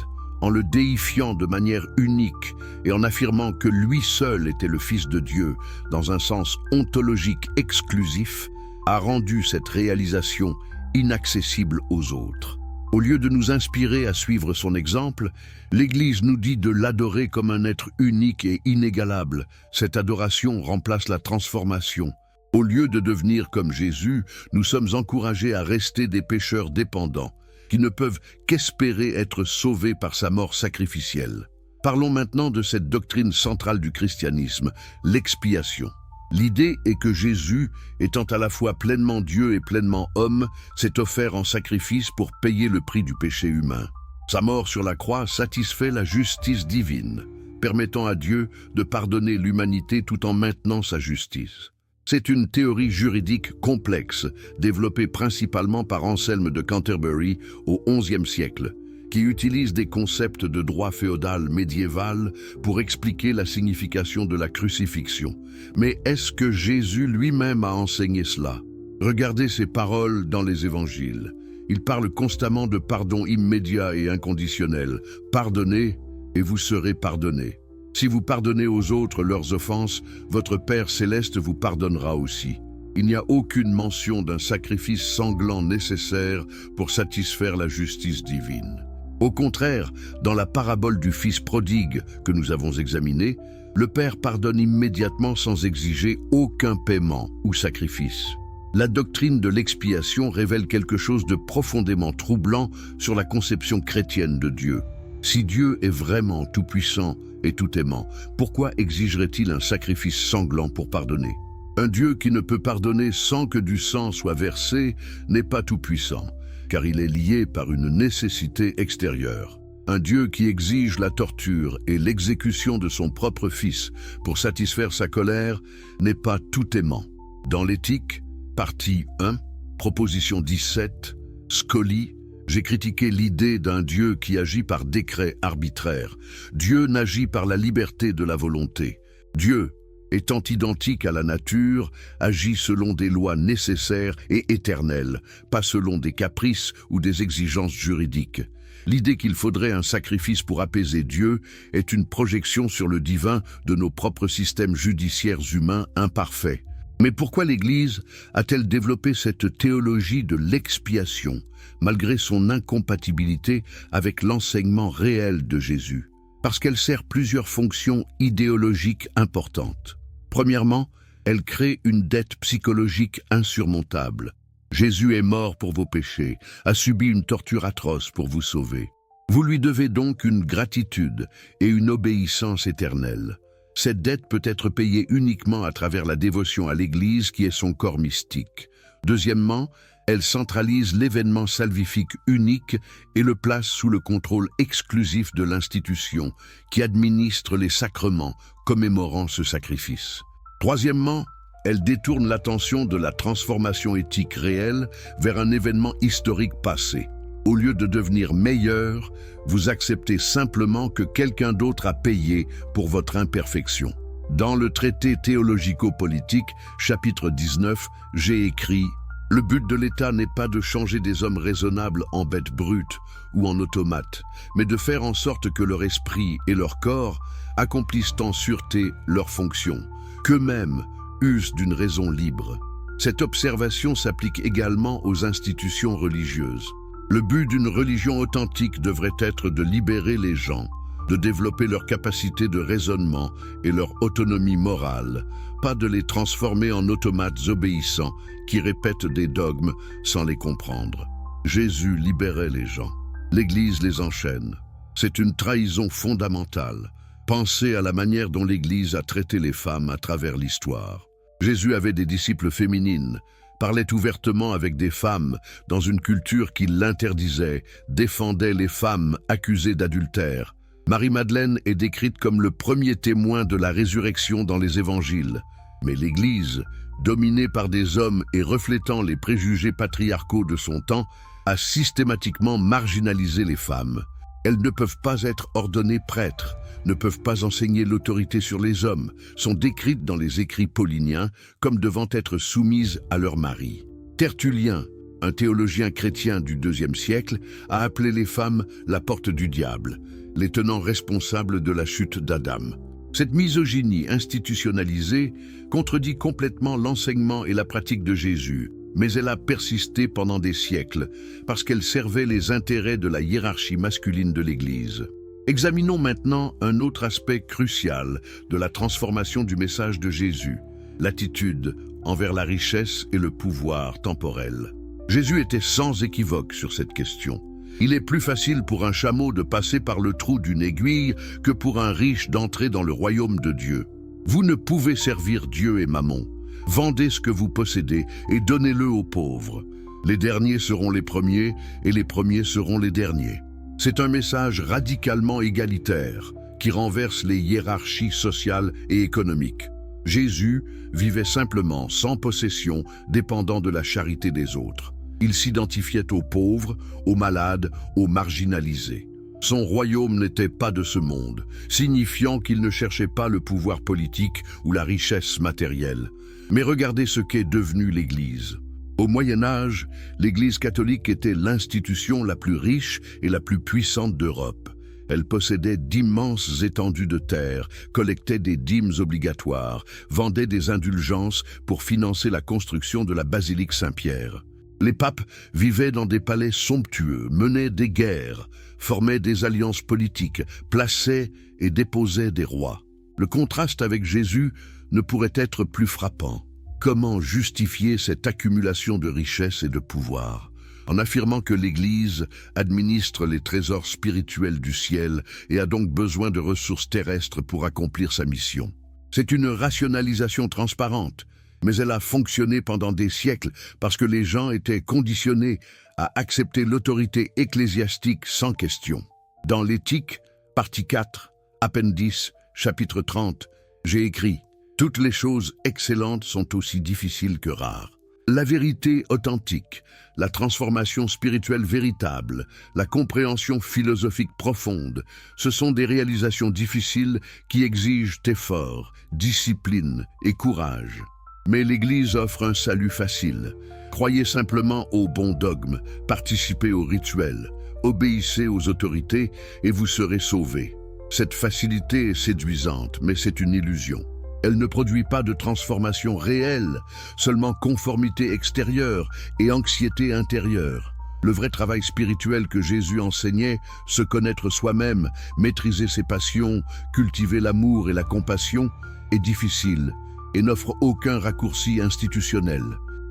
[SPEAKER 1] en le déifiant de manière unique et en affirmant que lui seul était le Fils de Dieu dans un sens ontologique exclusif, a rendu cette réalisation inaccessible aux autres. Au lieu de nous inspirer à suivre son exemple, l'Église nous dit de l'adorer comme un être unique et inégalable. Cette adoration remplace la transformation. Au lieu de devenir comme Jésus, nous sommes encouragés à rester des pécheurs dépendants, qui ne peuvent qu'espérer être sauvés par sa mort sacrificielle. Parlons maintenant de cette doctrine centrale du christianisme, l'expiation. L'idée est que Jésus, étant à la fois pleinement Dieu et pleinement homme, s'est offert en sacrifice pour payer le prix du péché humain. Sa mort sur la croix satisfait la justice divine, permettant à Dieu de pardonner l'humanité tout en maintenant sa justice. C'est une théorie juridique complexe, développée principalement par Anselme de Canterbury au XIe siècle, qui utilise des concepts de droit féodal médiéval pour expliquer la signification de la crucifixion. Mais est-ce que Jésus lui-même a enseigné cela? Regardez ses paroles dans les évangiles. Il parle constamment de pardon immédiat et inconditionnel. Pardonnez et vous serez pardonnés. Si vous pardonnez aux autres leurs offenses, votre Père céleste vous pardonnera aussi. Il n'y a aucune mention d'un sacrifice sanglant nécessaire pour satisfaire la justice divine. Au contraire, dans la parabole du Fils prodigue que nous avons examinée, le Père pardonne immédiatement sans exiger aucun paiement ou sacrifice. La doctrine de l'expiation révèle quelque chose de profondément troublant sur la conception chrétienne de Dieu. Si Dieu est vraiment tout-puissant et tout-aimant, pourquoi exigerait-il un sacrifice sanglant pour pardonner? Un Dieu qui ne peut pardonner sans que du sang soit versé n'est pas tout-puissant, car il est lié par une nécessité extérieure. Un Dieu qui exige la torture et l'exécution de son propre Fils pour satisfaire sa colère n'est pas tout-aimant. Dans l'Éthique, partie 1, proposition 17, Scully, j'ai critiqué l'idée d'un Dieu qui agit par décret arbitraire. Dieu n'agit par la liberté de la volonté. Dieu, étant identique à la nature, agit selon des lois nécessaires et éternelles, pas selon des caprices ou des exigences juridiques. L'idée qu'il faudrait un sacrifice pour apaiser Dieu est une projection sur le divin de nos propres systèmes judiciaires humains imparfaits. Mais pourquoi l'Église a-t-elle développé cette théologie de l'expiation, malgré son incompatibilité avec l'enseignement réel de Jésus? Parce qu'elle sert plusieurs fonctions idéologiques importantes. Premièrement, elle crée une dette psychologique insurmontable. Jésus est mort pour vos péchés, a subi une torture atroce pour vous sauver. Vous lui devez donc une gratitude et une obéissance éternelle. Cette dette peut être payée uniquement à travers la dévotion à l'Église qui est son corps mystique. Deuxièmement, elle centralise l'événement salvifique unique et le place sous le contrôle exclusif de l'institution qui administre les sacrements commémorant ce sacrifice. Troisièmement, elle détourne l'attention de la transformation éthique réelle vers un événement historique passé. Au lieu de devenir meilleur, vous acceptez simplement que quelqu'un d'autre a payé pour votre imperfection. Dans le traité théologico-politique, chapitre 19, j'ai écrit « Le but de l'État n'est pas de changer des hommes raisonnables en bêtes brutes ou en automates, mais de faire en sorte que leur esprit et leur corps accomplissent en sûreté leurs fonctions, qu'eux-mêmes usent d'une raison libre. » Cette observation s'applique également aux institutions religieuses. Le but d'une religion authentique devrait être de libérer les gens, de développer leur capacité de raisonnement et leur autonomie morale, pas de les transformer en automates obéissants qui répètent des dogmes sans les comprendre. Jésus libérait les gens. L'Église les enchaîne. C'est une trahison fondamentale. Pensez à la manière dont l'Église a traité les femmes à travers l'histoire. Jésus avait des disciples féminines, parlait ouvertement avec des femmes dans une culture qui l'interdisait, défendait les femmes accusées d'adultère. Marie-Madeleine est décrite comme le premier témoin de la résurrection dans les évangiles. Mais l'Église, dominée par des hommes et reflétant les préjugés patriarcaux de son temps, a systématiquement marginalisé les femmes. Elles ne peuvent pas être ordonnées prêtres, ne peuvent pas enseigner l'autorité sur les hommes, sont décrites dans les écrits pauliniens comme devant être soumises à leur mari. Tertullien, un théologien chrétien du IIe siècle, a appelé les femmes la porte du diable, les tenant responsables de la chute d'Adam. Cette misogynie institutionnalisée contredit complètement l'enseignement et la pratique de Jésus, mais elle a persisté pendant des siècles parce qu'elle servait les intérêts de la hiérarchie masculine de l'Église. Examinons maintenant un autre aspect crucial de la transformation du message de Jésus, l'attitude envers la richesse et le pouvoir temporel. Jésus était sans équivoque sur cette question. Il est plus facile pour un chameau de passer par le trou d'une aiguille que pour un riche d'entrer dans le royaume de Dieu. Vous ne pouvez servir Dieu et Mammon. Vendez ce que vous possédez et donnez-le aux pauvres. Les derniers seront les premiers et les premiers seront les derniers. C'est un message radicalement égalitaire qui renverse les hiérarchies sociales et économiques. Jésus vivait simplement, sans possession, dépendant de la charité des autres. Il s'identifiait aux pauvres, aux malades, aux marginalisés. Son royaume n'était pas de ce monde, signifiant qu'il ne cherchait pas le pouvoir politique ou la richesse matérielle. Mais regardez ce qu'est devenue l'Église. Au Moyen Âge, l'Église catholique était l'institution la plus riche et la plus puissante d'Europe. Elle possédait d'immenses étendues de terre, collectait des dîmes obligatoires, vendait des indulgences pour financer la construction de la basilique Saint-Pierre. Les papes vivaient dans des palais somptueux, menaient des guerres, formaient des alliances politiques, plaçaient et déposaient des rois. Le contraste avec Jésus ne pourrait être plus frappant. Comment justifier cette accumulation de richesses et de pouvoir? En affirmant que l'Église administre les trésors spirituels du ciel et a donc besoin de ressources terrestres pour accomplir sa mission. C'est une rationalisation transparente, mais elle a fonctionné pendant des siècles parce que les gens étaient conditionnés à accepter l'autorité ecclésiastique sans question. Dans l'Éthique, partie 4, appendice, chapitre 30, j'ai écrit « Toutes les choses excellentes sont aussi difficiles que rares ». La vérité authentique, la transformation spirituelle véritable, la compréhension philosophique profonde, ce sont des réalisations difficiles qui exigent effort, discipline et courage. Mais l'Église offre un salut facile. Croyez simplement aux bons dogmes, participez aux rituels, obéissez aux autorités et vous serez sauvés. Cette facilité est séduisante, mais c'est une illusion. Elle ne produit pas de transformation réelle, seulement conformité extérieure et anxiété intérieure. Le vrai travail spirituel que Jésus enseignait, se connaître soi-même, maîtriser ses passions, cultiver l'amour et la compassion, est difficile et n'offre aucun raccourci institutionnel.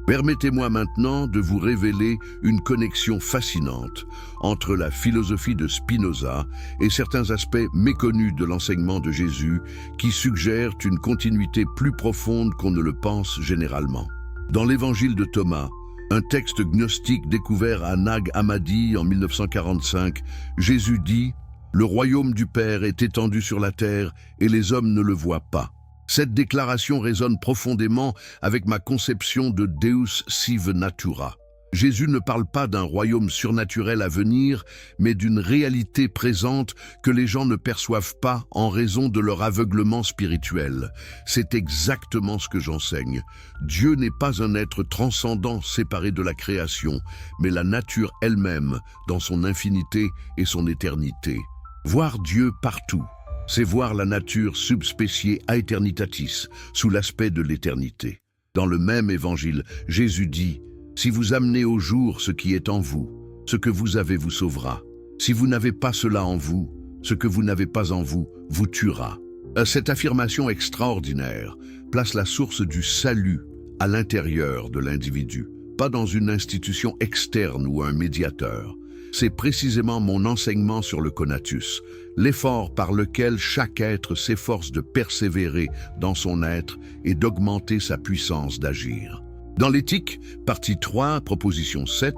[SPEAKER 1] Permettez-moi maintenant de vous révéler une connexion fascinante entre la philosophie de Spinoza et certains aspects méconnus de l'enseignement de Jésus qui suggèrent une continuité plus profonde qu'on ne le pense généralement. Dans l'évangile de Thomas, un texte gnostique découvert à Nag Hammadi en 1945, Jésus dit « Le royaume du Père est étendu sur la terre et les hommes ne le voient pas ». Cette déclaration résonne profondément avec ma conception de Deus sive natura. Jésus ne parle pas d'un royaume surnaturel à venir, mais d'une réalité présente que les gens ne perçoivent pas en raison de leur aveuglement spirituel. C'est exactement ce que j'enseigne. Dieu n'est pas un être transcendant séparé de la création, mais la nature elle-même dans son infinité et son éternité. Voir Dieu partout, c'est voir la nature subspéciée aeternitatis, sous l'aspect de l'éternité. Dans le même évangile, Jésus dit « Si vous amenez au jour ce qui est en vous, ce que vous avez vous sauvera. Si vous n'avez pas cela en vous, ce que vous n'avez pas en vous, vous tuera. » Cette affirmation extraordinaire place la source du salut à l'intérieur de l'individu, pas dans une institution externe ou un médiateur. C'est précisément mon enseignement sur le conatus, l'effort par lequel chaque être s'efforce de persévérer dans son être et d'augmenter sa puissance d'agir. Dans l'éthique, partie 3, proposition 7,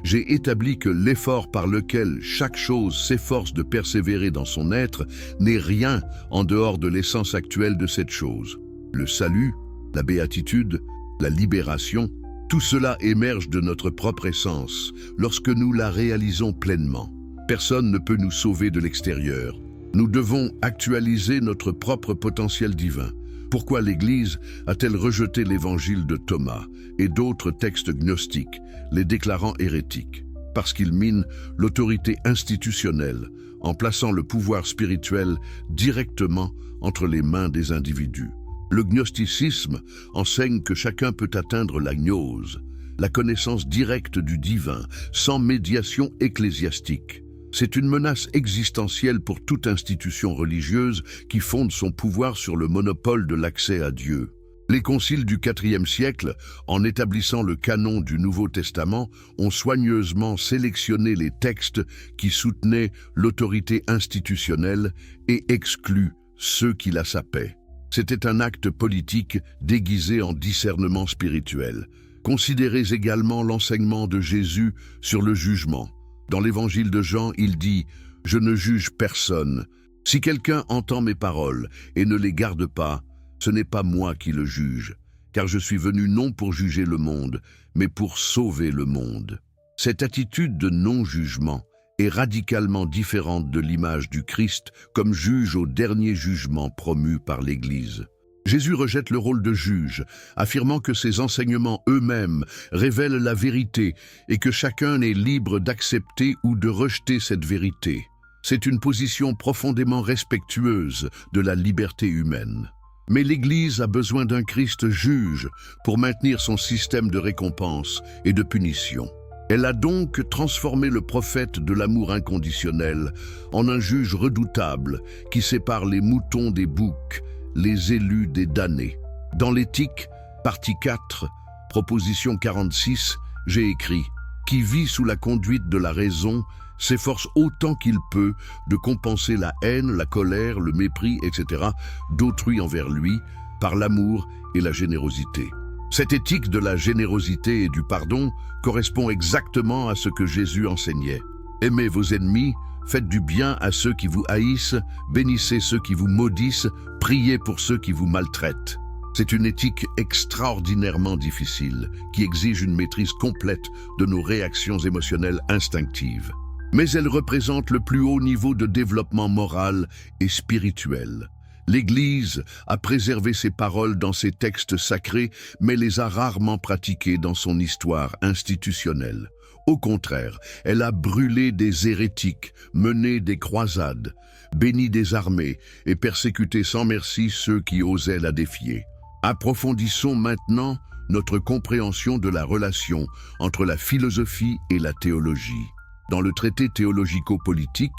[SPEAKER 1] j'ai établi que l'effort par lequel chaque chose s'efforce de persévérer dans son être n'est rien en dehors de l'essence actuelle de cette chose. Le salut, la béatitude, la libération, tout cela émerge de notre propre essence lorsque nous la réalisons pleinement. Personne ne peut nous sauver de l'extérieur. Nous devons actualiser notre propre potentiel divin. Pourquoi l'Église a-t-elle rejeté l'évangile de Thomas et d'autres textes gnostiques, les déclarant hérétiques? Parce qu'ils minent l'autorité institutionnelle en plaçant le pouvoir spirituel directement entre les mains des individus. Le gnosticisme enseigne que chacun peut atteindre la gnose, la connaissance directe du divin, sans médiation ecclésiastique. C'est une menace existentielle pour toute institution religieuse qui fonde son pouvoir sur le monopole de l'accès à Dieu. Les conciles du IVe siècle, en établissant le canon du Nouveau Testament, ont soigneusement sélectionné les textes qui soutenaient l'autorité institutionnelle et excluent ceux qui la sapaient. C'était un acte politique déguisé en discernement spirituel. Considérez également l'enseignement de Jésus sur le jugement. Dans l'évangile de Jean, il dit « Je ne juge personne. Si quelqu'un entend mes paroles et ne les garde pas, ce n'est pas moi qui le juge, car je suis venu non pour juger le monde, mais pour sauver le monde. » Cette attitude de non-jugement est radicalement différente de l'image du Christ comme juge au dernier jugement promu par l'Église. Jésus rejette le rôle de juge, affirmant que ses enseignements eux-mêmes révèlent la vérité et que chacun est libre d'accepter ou de rejeter cette vérité. C'est une position profondément respectueuse de la liberté humaine. Mais l'Église a besoin d'un Christ juge pour maintenir son système de récompense et de punition. Elle a donc transformé le prophète de l'amour inconditionnel en un juge redoutable qui sépare les moutons des boucs, les élus des damnés. Dans l'Éthique, partie 4, proposition 46, j'ai écrit « Qui vit sous la conduite de la raison s'efforce autant qu'il peut de compenser la haine, la colère, le mépris, etc. d'autrui envers lui par l'amour et la générosité. » Cette éthique de la générosité et du pardon correspond exactement à ce que Jésus enseignait. Aimez vos ennemis, faites du bien à ceux qui vous haïssent, bénissez ceux qui vous maudissent, priez pour ceux qui vous maltraitent. C'est une éthique extraordinairement difficile, qui exige une maîtrise complète de nos réactions émotionnelles instinctives. Mais elle représente le plus haut niveau de développement moral et spirituel. L'Église a préservé ces paroles dans ses textes sacrés, mais les a rarement pratiquées dans son histoire institutionnelle. Au contraire, elle a brûlé des hérétiques, mené des croisades, béni des armées et persécuté sans merci ceux qui osaient la défier. Approfondissons maintenant notre compréhension de la relation entre la philosophie et la théologie. Dans le traité théologico-politique,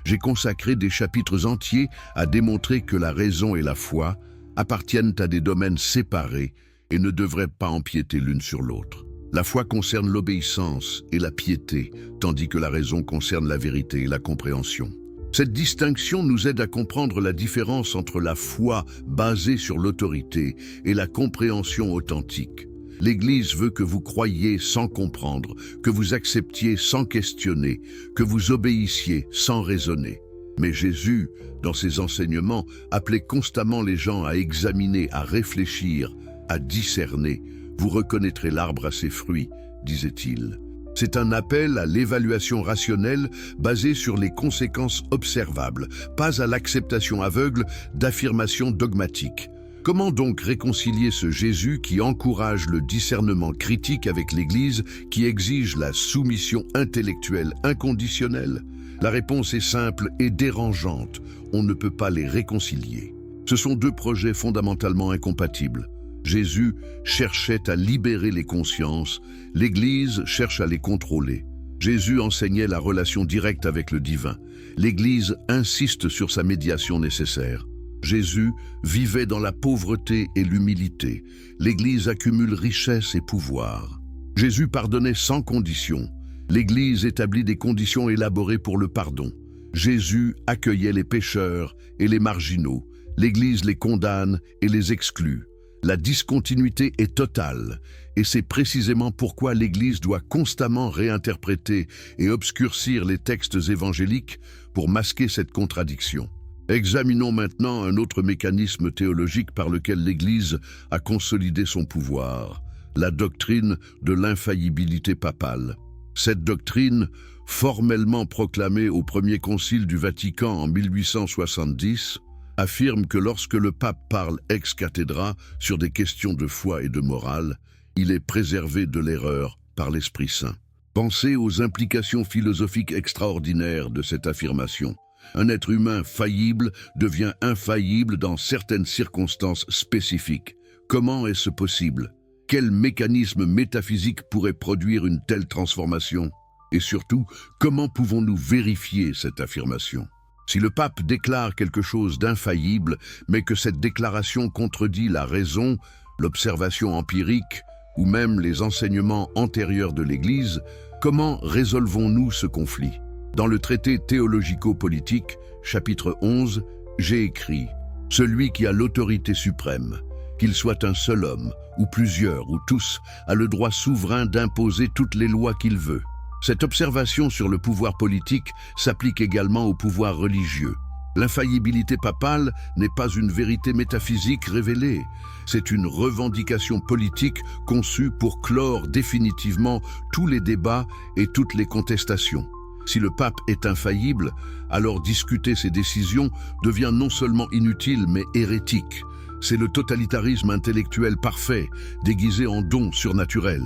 [SPEAKER 1] j'ai consacré des chapitres entiers à démontrer que la raison et la foi appartiennent à des domaines séparés et ne devraient pas empiéter l'une sur l'autre. La foi concerne l'obéissance et la piété, tandis que la raison concerne la vérité et la compréhension. Cette distinction nous aide à comprendre la différence entre la foi basée sur l'autorité et la compréhension authentique. L'Église veut que vous croyiez sans comprendre, que vous acceptiez sans questionner, que vous obéissiez sans raisonner. Mais Jésus, dans ses enseignements, appelait constamment les gens à examiner, à réfléchir, à discerner. Vous reconnaîtrez l'arbre à ses fruits, disait-il. C'est un appel à l'évaluation rationnelle basée sur les conséquences observables, pas à l'acceptation aveugle d'affirmations dogmatiques. Comment donc réconcilier ce Jésus qui encourage le discernement critique avec l'Église, qui exige la soumission intellectuelle inconditionnelle? La réponse est simple et dérangeante. On ne peut pas les réconcilier. Ce sont deux projets fondamentalement incompatibles. Jésus cherchait à libérer les consciences, l'Église cherche à les contrôler. Jésus enseignait la relation directe avec le divin. L'Église insiste sur sa médiation nécessaire. Jésus vivait dans la pauvreté et l'humilité. L'Église accumule richesse et pouvoir. Jésus pardonnait sans condition. L'Église établit des conditions élaborées pour le pardon. Jésus accueillait les pécheurs et les marginaux. L'Église les condamne et les exclut. La discontinuité est totale, et c'est précisément pourquoi l'Église doit constamment réinterpréter et obscurcir les textes évangéliques pour masquer cette contradiction. Examinons maintenant un autre mécanisme théologique par lequel l'Église a consolidé son pouvoir, la doctrine de l'infaillibilité papale. Cette doctrine, formellement proclamée au premier concile du Vatican en 1870, affirme que lorsque le pape parle ex cathedra sur des questions de foi et de morale, il est préservé de l'erreur par l'Esprit Saint. Pensez aux implications philosophiques extraordinaires de cette affirmation. Un être humain faillible devient infaillible dans certaines circonstances spécifiques. Comment est-ce possible? Quel mécanisme métaphysique pourrait produire une telle transformation? Et surtout, comment pouvons-nous vérifier cette affirmation? Si le pape déclare quelque chose d'infaillible, mais que cette déclaration contredit la raison, l'observation empirique ou même les enseignements antérieurs de l'Église, comment résolvons-nous ce conflit? Dans le traité théologico-politique, chapitre 11, j'ai écrit « Celui qui a l'autorité suprême, qu'il soit un seul homme, ou plusieurs, ou tous, a le droit souverain d'imposer toutes les lois qu'il veut. Cette observation sur le pouvoir politique s'applique également au pouvoir religieux. L'infaillibilité papale n'est pas une vérité métaphysique révélée, c'est une revendication politique conçue pour clore définitivement tous les débats et toutes les contestations. Si le pape est infaillible, alors discuter ses décisions devient non seulement inutile mais hérétique. C'est le totalitarisme intellectuel parfait, déguisé en don surnaturel.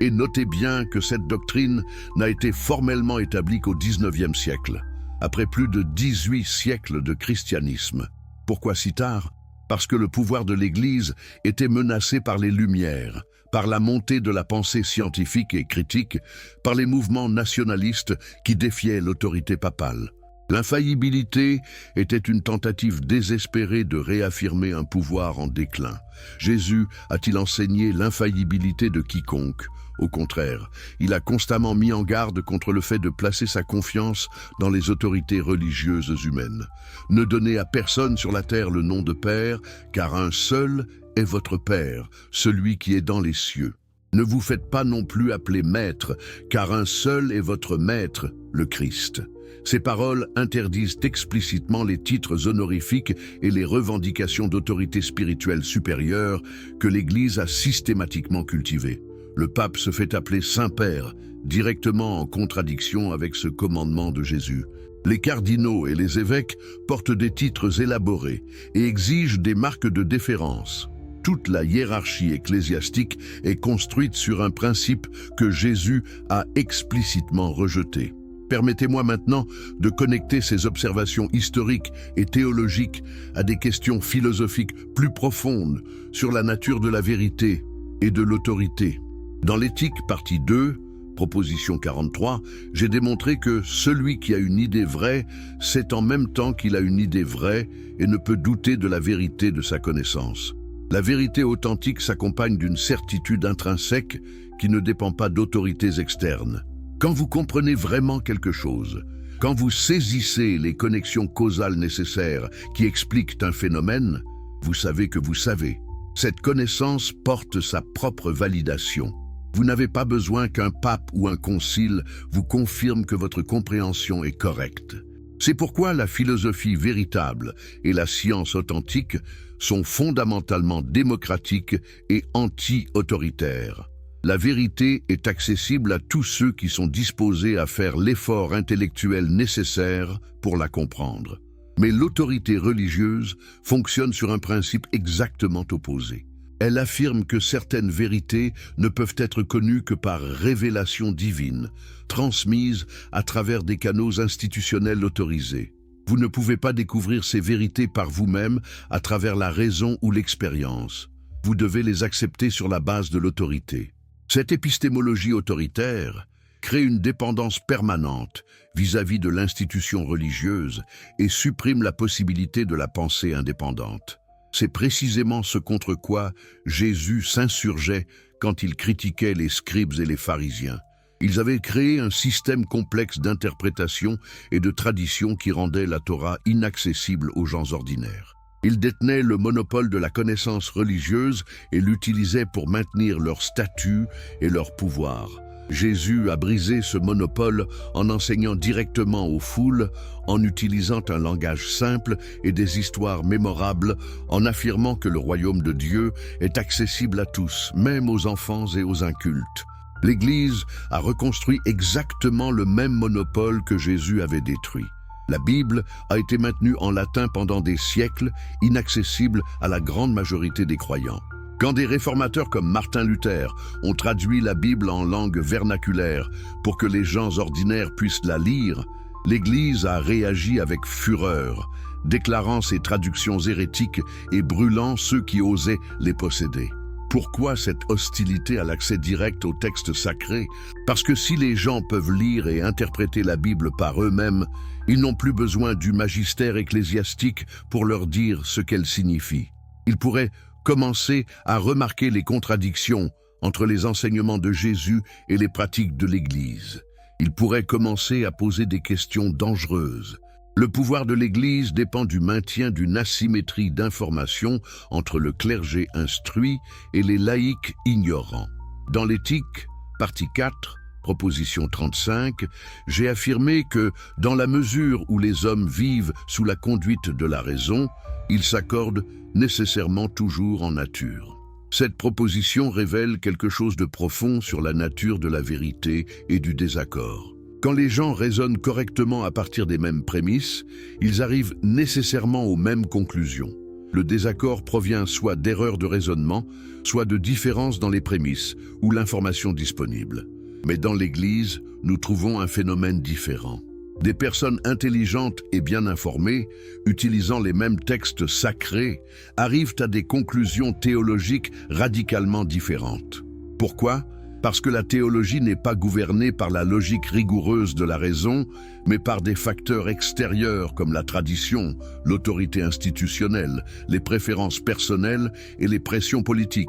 [SPEAKER 1] Et notez bien que cette doctrine n'a été formellement établie qu'au XIXe siècle, après plus de 18 siècles de christianisme. Pourquoi si tard? Parce que le pouvoir de l'Église était menacé par les Lumières, par la montée de la pensée scientifique et critique, par les mouvements nationalistes qui défiaient l'autorité papale. L'infaillibilité était une tentative désespérée de réaffirmer un pouvoir en déclin. Jésus a-t-il enseigné l'infaillibilité de quiconque? Au contraire, il a constamment mis en garde contre le fait de placer sa confiance dans les autorités religieuses humaines. Ne donnez à personne sur la terre le nom de Père, car un seul est votre Père, celui qui est dans les cieux. Ne vous faites pas non plus appeler Maître, car un seul est votre Maître, le Christ. Ces paroles interdisent explicitement les titres honorifiques et les revendications d'autorité spirituelle supérieure que l'Église a systématiquement cultivées. Le pape se fait appeler Saint-Père, directement en contradiction avec ce commandement de Jésus. Les cardinaux et les évêques portent des titres élaborés et exigent des marques de déférence. Toute la hiérarchie ecclésiastique est construite sur un principe que Jésus a explicitement rejeté. Permettez-moi maintenant de connecter ces observations historiques et théologiques à des questions philosophiques plus profondes sur la nature de la vérité et de l'autorité. Dans l'Éthique, partie 2, proposition 43, j'ai démontré que celui qui a une idée vraie sait en même temps qu'il a une idée vraie et ne peut douter de la vérité de sa connaissance. La vérité authentique s'accompagne d'une certitude intrinsèque qui ne dépend pas d'autorités externes. Quand vous comprenez vraiment quelque chose, quand vous saisissez les connexions causales nécessaires qui expliquent un phénomène, vous savez que vous savez. Cette connaissance porte sa propre validation. Vous n'avez pas besoin qu'un pape ou un concile vous confirme que votre compréhension est correcte. C'est pourquoi la philosophie véritable et la science authentique sont fondamentalement démocratiques et anti-autoritaires. La vérité est accessible à tous ceux qui sont disposés à faire l'effort intellectuel nécessaire pour la comprendre. Mais l'autorité religieuse fonctionne sur un principe exactement opposé. Elle affirme que certaines vérités ne peuvent être connues que par révélation divine, transmises à travers des canaux institutionnels autorisés. Vous ne pouvez pas découvrir ces vérités par vous-même à travers la raison ou l'expérience. Vous devez les accepter sur la base de l'autorité. Cette épistémologie autoritaire crée une dépendance permanente vis-à-vis de l'institution religieuse et supprime la possibilité de la pensée indépendante. C'est précisément ce contre quoi Jésus s'insurgeait quand il critiquait les scribes et les pharisiens. Ils avaient créé un système complexe d'interprétation et de tradition qui rendait la Torah inaccessible aux gens ordinaires. Ils détenaient le monopole de la connaissance religieuse et l'utilisaient pour maintenir leur statut et leur pouvoir. Jésus a brisé ce monopole en enseignant directement aux foules, en utilisant un langage simple et des histoires mémorables, en affirmant que le royaume de Dieu est accessible à tous, même aux enfants et aux incultes. L'Église a reconstruit exactement le même monopole que Jésus avait détruit. La Bible a été maintenue en latin pendant des siècles, inaccessible à la grande majorité des croyants. Quand des réformateurs comme Martin Luther ont traduit la Bible en langue vernaculaire pour que les gens ordinaires puissent la lire, l'Église a réagi avec fureur, déclarant ces traductions hérétiques et brûlant ceux qui osaient les posséder. Pourquoi cette hostilité à l'accès direct au texte sacré? Parce que si les gens peuvent lire et interpréter la Bible par eux-mêmes, ils n'ont plus besoin du magistère ecclésiastique pour leur dire ce qu'elle signifie. Ils pourraient commencer à remarquer les contradictions entre les enseignements de Jésus et les pratiques de l'Église. Ils pourraient commencer à poser des questions dangereuses. Le pouvoir de l'Église dépend du maintien d'une asymétrie d'information entre le clergé instruit et les laïcs ignorants. Dans l'éthique, partie 4, proposition 35, j'ai affirmé que, dans la mesure où les hommes vivent sous la conduite de la raison, ils s'accordent nécessairement toujours en nature. Cette proposition révèle quelque chose de profond sur la nature de la vérité et du désaccord. Quand les gens raisonnent correctement à partir des mêmes prémices, ils arrivent nécessairement aux mêmes conclusions. Le désaccord provient soit d'erreurs de raisonnement, soit de différences dans les prémices ou l'information disponible. Mais dans l'Église, nous trouvons un phénomène différent. Des personnes intelligentes et bien informées, utilisant les mêmes textes sacrés, arrivent à des conclusions théologiques radicalement différentes. Pourquoi ? Parce que la théologie n'est pas gouvernée par la logique rigoureuse de la raison, mais par des facteurs extérieurs comme la tradition, l'autorité institutionnelle, les préférences personnelles et les pressions politiques.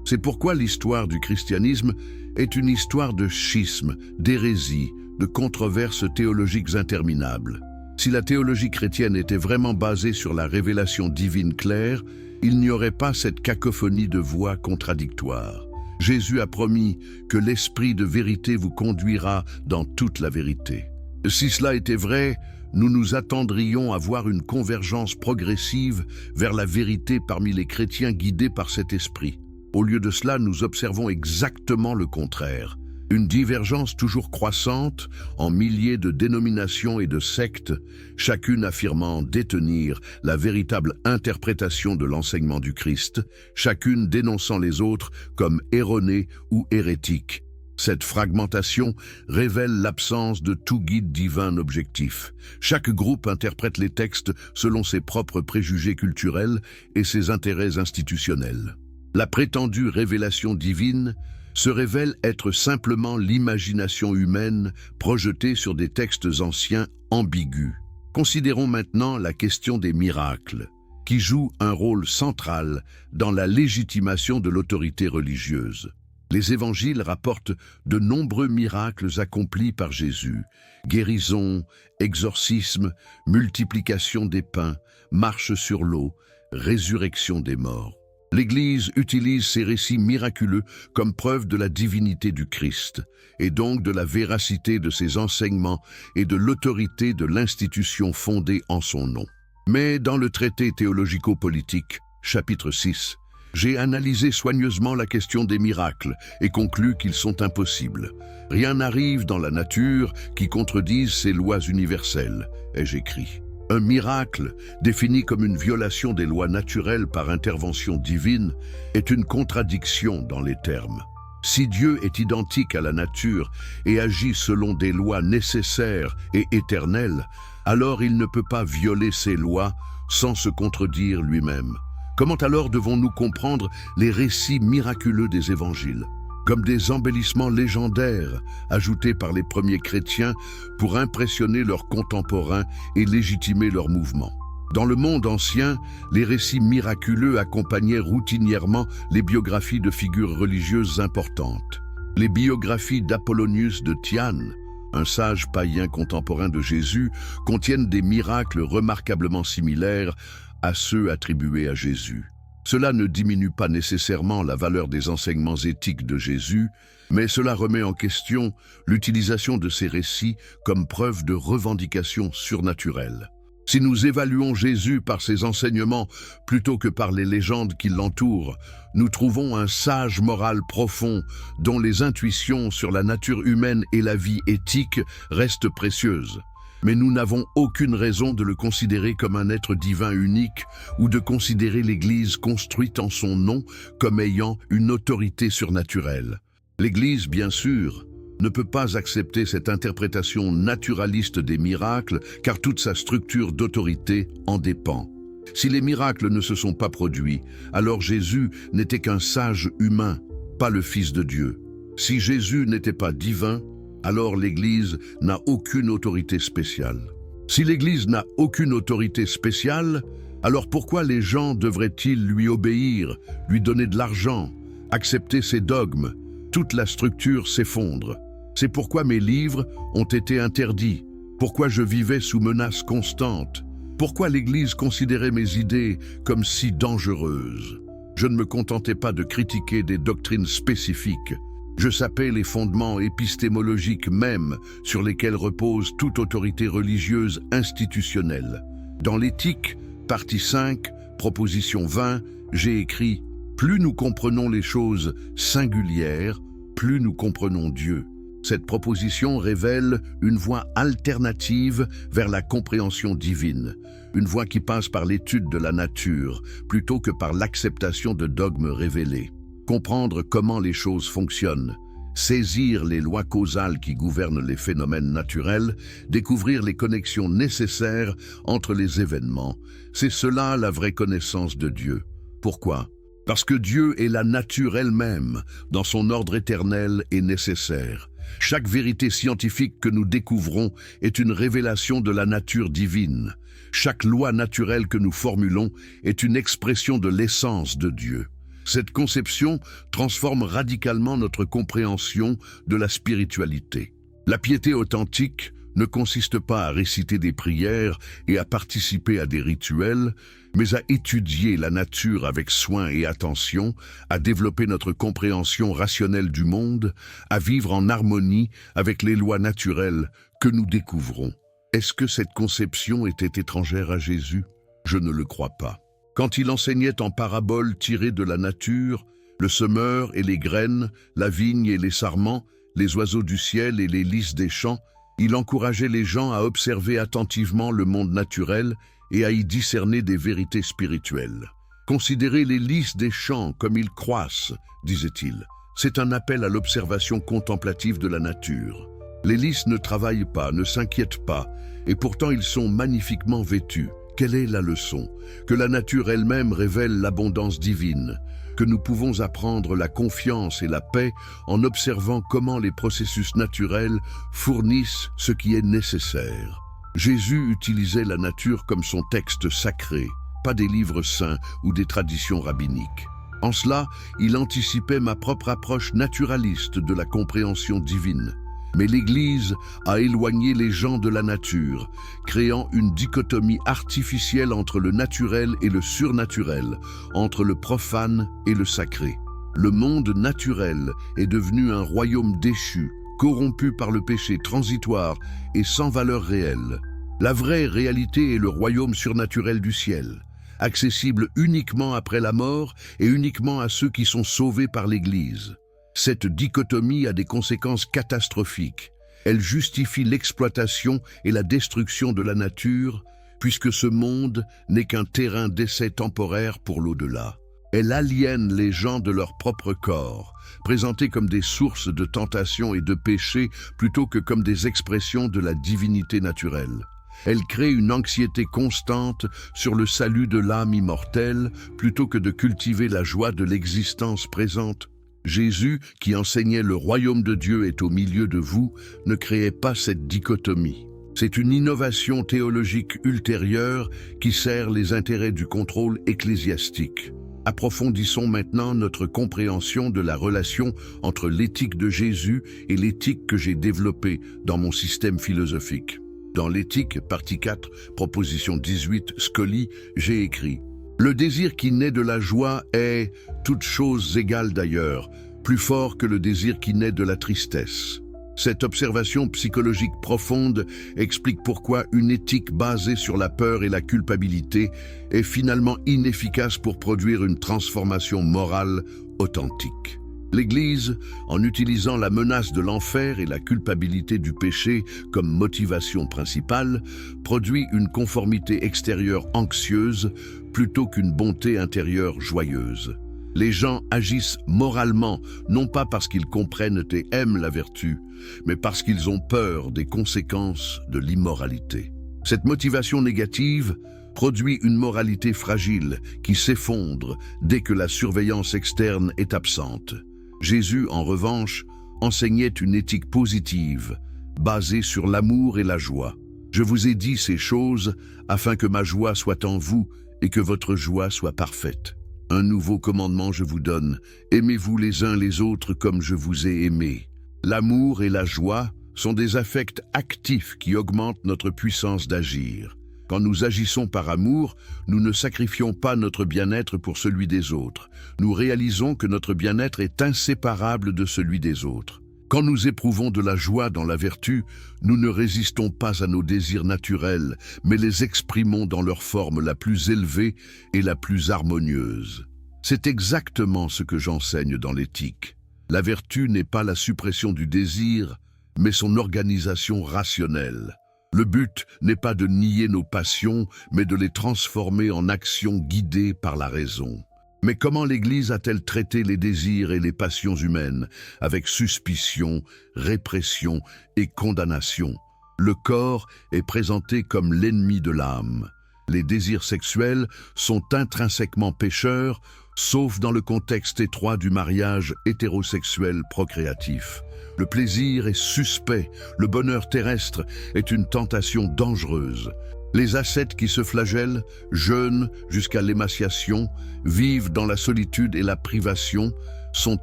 [SPEAKER 1] C'est pourquoi l'histoire du christianisme est une histoire de schismes, d'hérésies, de controverses théologiques interminables. Si la théologie chrétienne était vraiment basée sur la révélation divine claire, il n'y aurait pas cette cacophonie de voix contradictoires. Jésus a promis que l'esprit de vérité vous conduira dans toute la vérité. Si cela était vrai, nous nous attendrions à voir une convergence progressive vers la vérité parmi les chrétiens guidés par cet esprit. Au lieu de cela, nous observons exactement le contraire. Une divergence toujours croissante en milliers de dénominations et de sectes, chacune affirmant détenir la véritable interprétation de l'enseignement du Christ, chacune dénonçant les autres comme erronées ou hérétiques. Cette fragmentation révèle l'absence de tout guide divin objectif. Chaque groupe interprète les textes selon ses propres préjugés culturels et ses intérêts institutionnels. La prétendue révélation divine se révèle être simplement l'imagination humaine projetée sur des textes anciens ambigus. Considérons maintenant la question des miracles, qui jouent un rôle central dans la légitimation de l'autorité religieuse. Les évangiles rapportent de nombreux miracles accomplis par Jésus: guérison, exorcisme, multiplication des pains, marche sur l'eau, résurrection des morts. L'Église utilise ces récits miraculeux comme preuve de la divinité du Christ, et donc de la véracité de ses enseignements et de l'autorité de l'institution fondée en son nom. Mais dans le traité théologico-politique, chapitre 6, j'ai analysé soigneusement la question des miracles et conclu qu'ils sont impossibles. Rien n'arrive dans la nature qui contredise ces lois universelles, ai-je écrit. Un miracle, défini comme une violation des lois naturelles par intervention divine, est une contradiction dans les termes. Si Dieu est identique à la nature et agit selon des lois nécessaires et éternelles, alors il ne peut pas violer ces lois sans se contredire lui-même. Comment alors devons-nous comprendre les récits miraculeux des évangiles ? Comme des embellissements légendaires ajoutés par les premiers chrétiens pour impressionner leurs contemporains et légitimer leurs mouvements. Dans le monde ancien, les récits miraculeux accompagnaient routinièrement les biographies de figures religieuses importantes. Les biographies d'Apollonius de Tyane, un sage païen contemporain de Jésus, contiennent des miracles remarquablement similaires à ceux attribués à Jésus. Cela ne diminue pas nécessairement la valeur des enseignements éthiques de Jésus, mais cela remet en question l'utilisation de ces récits comme preuve de revendication surnaturelle. Si nous évaluons Jésus par ses enseignements plutôt que par les légendes qui l'entourent, nous trouvons un sage moral profond dont les intuitions sur la nature humaine et la vie éthique restent précieuses. Mais nous n'avons aucune raison de le considérer comme un être divin unique ou de considérer l'Église construite en son nom comme ayant une autorité surnaturelle. L'Église, bien sûr, ne peut pas accepter cette interprétation naturaliste des miracles car toute sa structure d'autorité en dépend. Si les miracles ne se sont pas produits, alors Jésus n'était qu'un sage humain, pas le Fils de Dieu. Si Jésus n'était pas divin, alors l'Église n'a aucune autorité spéciale. Si l'Église n'a aucune autorité spéciale, alors pourquoi les gens devraient-ils lui obéir, lui donner de l'argent, accepter ses dogmes? Toute la structure s'effondre. C'est pourquoi mes livres ont été interdits. Pourquoi je vivais sous menace constante? Pourquoi l'Église considérait mes idées comme si dangereuses? Je ne me contentais pas de critiquer des doctrines spécifiques. Je sapais les fondements épistémologiques même sur lesquels repose toute autorité religieuse institutionnelle. Dans l'Éthique, partie 5, proposition 20, j'ai écrit « Plus nous comprenons les choses singulières, plus nous comprenons Dieu ». Cette proposition révèle une voie alternative vers la compréhension divine, une voie qui passe par l'étude de la nature plutôt que par l'acceptation de dogmes révélés. Comprendre comment les choses fonctionnent, saisir les lois causales qui gouvernent les phénomènes naturels, découvrir les connexions nécessaires entre les événements, c'est cela la vraie connaissance de Dieu. Pourquoi? Parce que Dieu est la nature elle-même, dans son ordre éternel et nécessaire. Chaque vérité scientifique que nous découvrons est une révélation de la nature divine. Chaque loi naturelle que nous formulons est une expression de l'essence de Dieu. Cette conception transforme radicalement notre compréhension de la spiritualité. La piété authentique ne consiste pas à réciter des prières et à participer à des rituels, mais à étudier la nature avec soin et attention, à développer notre compréhension rationnelle du monde, à vivre en harmonie avec les lois naturelles que nous découvrons. Est-ce que cette conception était étrangère à Jésus? Je ne le crois pas. Quand il enseignait en paraboles tirées de la nature, le semeur et les graines, la vigne et les sarments, les oiseaux du ciel et les lys des champs, il encourageait les gens à observer attentivement le monde naturel et à y discerner des vérités spirituelles. Considérez les lys des champs comme ils croissent, disait-il. C'est un appel à l'observation contemplative de la nature. Les lys ne travaillent pas, ne s'inquiètent pas, et pourtant ils sont magnifiquement vêtus. Quelle est la leçon? Que la nature elle-même révèle l'abondance divine, que nous pouvons apprendre la confiance et la paix en observant comment les processus naturels fournissent ce qui est nécessaire. Jésus utilisait la nature comme son texte sacré, pas des livres saints ou des traditions rabbiniques. En cela, il anticipait ma propre approche naturaliste de la compréhension divine. Mais l'Église a éloigné les gens de la nature, créant une dichotomie artificielle entre le naturel et le surnaturel, entre le profane et le sacré. Le monde naturel est devenu un royaume déchu, corrompu par le péché transitoire et sans valeur réelle. La vraie réalité est le royaume surnaturel du ciel, accessible uniquement après la mort et uniquement à ceux qui sont sauvés par l'Église. Cette dichotomie a des conséquences catastrophiques. Elle justifie l'exploitation et la destruction de la nature, puisque ce monde n'est qu'un terrain d'essai temporaire pour l'au-delà. Elle aliène les gens de leur propre corps, présentés comme des sources de tentation et de péché plutôt que comme des expressions de la divinité naturelle. Elle crée une anxiété constante sur le salut de l'âme immortelle plutôt que de cultiver la joie de l'existence présente. Jésus, qui enseignait le royaume de Dieu est au milieu de vous, ne créait pas cette dichotomie. C'est une innovation théologique ultérieure qui sert les intérêts du contrôle ecclésiastique. Approfondissons maintenant notre compréhension de la relation entre l'éthique de Jésus et l'éthique que j'ai développée dans mon système philosophique. Dans l'éthique, partie 4, proposition 18, Scoli, j'ai écrit « Le désir qui naît de la joie est, toute chose égale d'ailleurs, plus fort que le désir qui naît de la tristesse. » Cette observation psychologique profonde explique pourquoi une éthique basée sur la peur et la culpabilité est finalement inefficace pour produire une transformation morale authentique. L'Église, en utilisant la menace de l'enfer et la culpabilité du péché comme motivation principale, produit une conformité extérieure anxieuse plutôt qu'une bonté intérieure joyeuse. Les gens agissent moralement, non pas parce qu'ils comprennent et aiment la vertu, mais parce qu'ils ont peur des conséquences de l'immoralité. Cette motivation négative produit une moralité fragile qui s'effondre dès que la surveillance externe est absente. Jésus, en revanche, enseignait une éthique positive, basée sur l'amour et la joie. Je vous ai dit ces choses afin que ma joie soit en vous et que votre joie soit parfaite. Un nouveau commandement je vous donne, aimez-vous les uns les autres comme je vous ai aimés. L'amour et la joie sont des affects actifs qui augmentent notre puissance d'agir. Quand nous agissons par amour, nous ne sacrifions pas notre bien-être pour celui des autres. Nous réalisons que notre bien-être est inséparable de celui des autres. Quand nous éprouvons de la joie dans la vertu, nous ne résistons pas à nos désirs naturels, mais les exprimons dans leur forme la plus élevée et la plus harmonieuse. C'est exactement ce que j'enseigne dans l'éthique. La vertu n'est pas la suppression du désir, mais son organisation rationnelle. Le but n'est pas de nier nos passions, mais de les transformer en actions guidées par la raison. Mais comment l'Église a-t-elle traité les désirs et les passions humaines, avec suspicion, répression et condamnation? Le corps est présenté comme l'ennemi de l'âme. Les désirs sexuels sont intrinsèquement pécheurs, sauf dans le contexte étroit du mariage hétérosexuel procréatif. Le plaisir est suspect, le bonheur terrestre est une tentation dangereuse. Les ascètes qui se flagellent, jeûnent jusqu'à l'émaciation, vivent dans la solitude et la privation, sont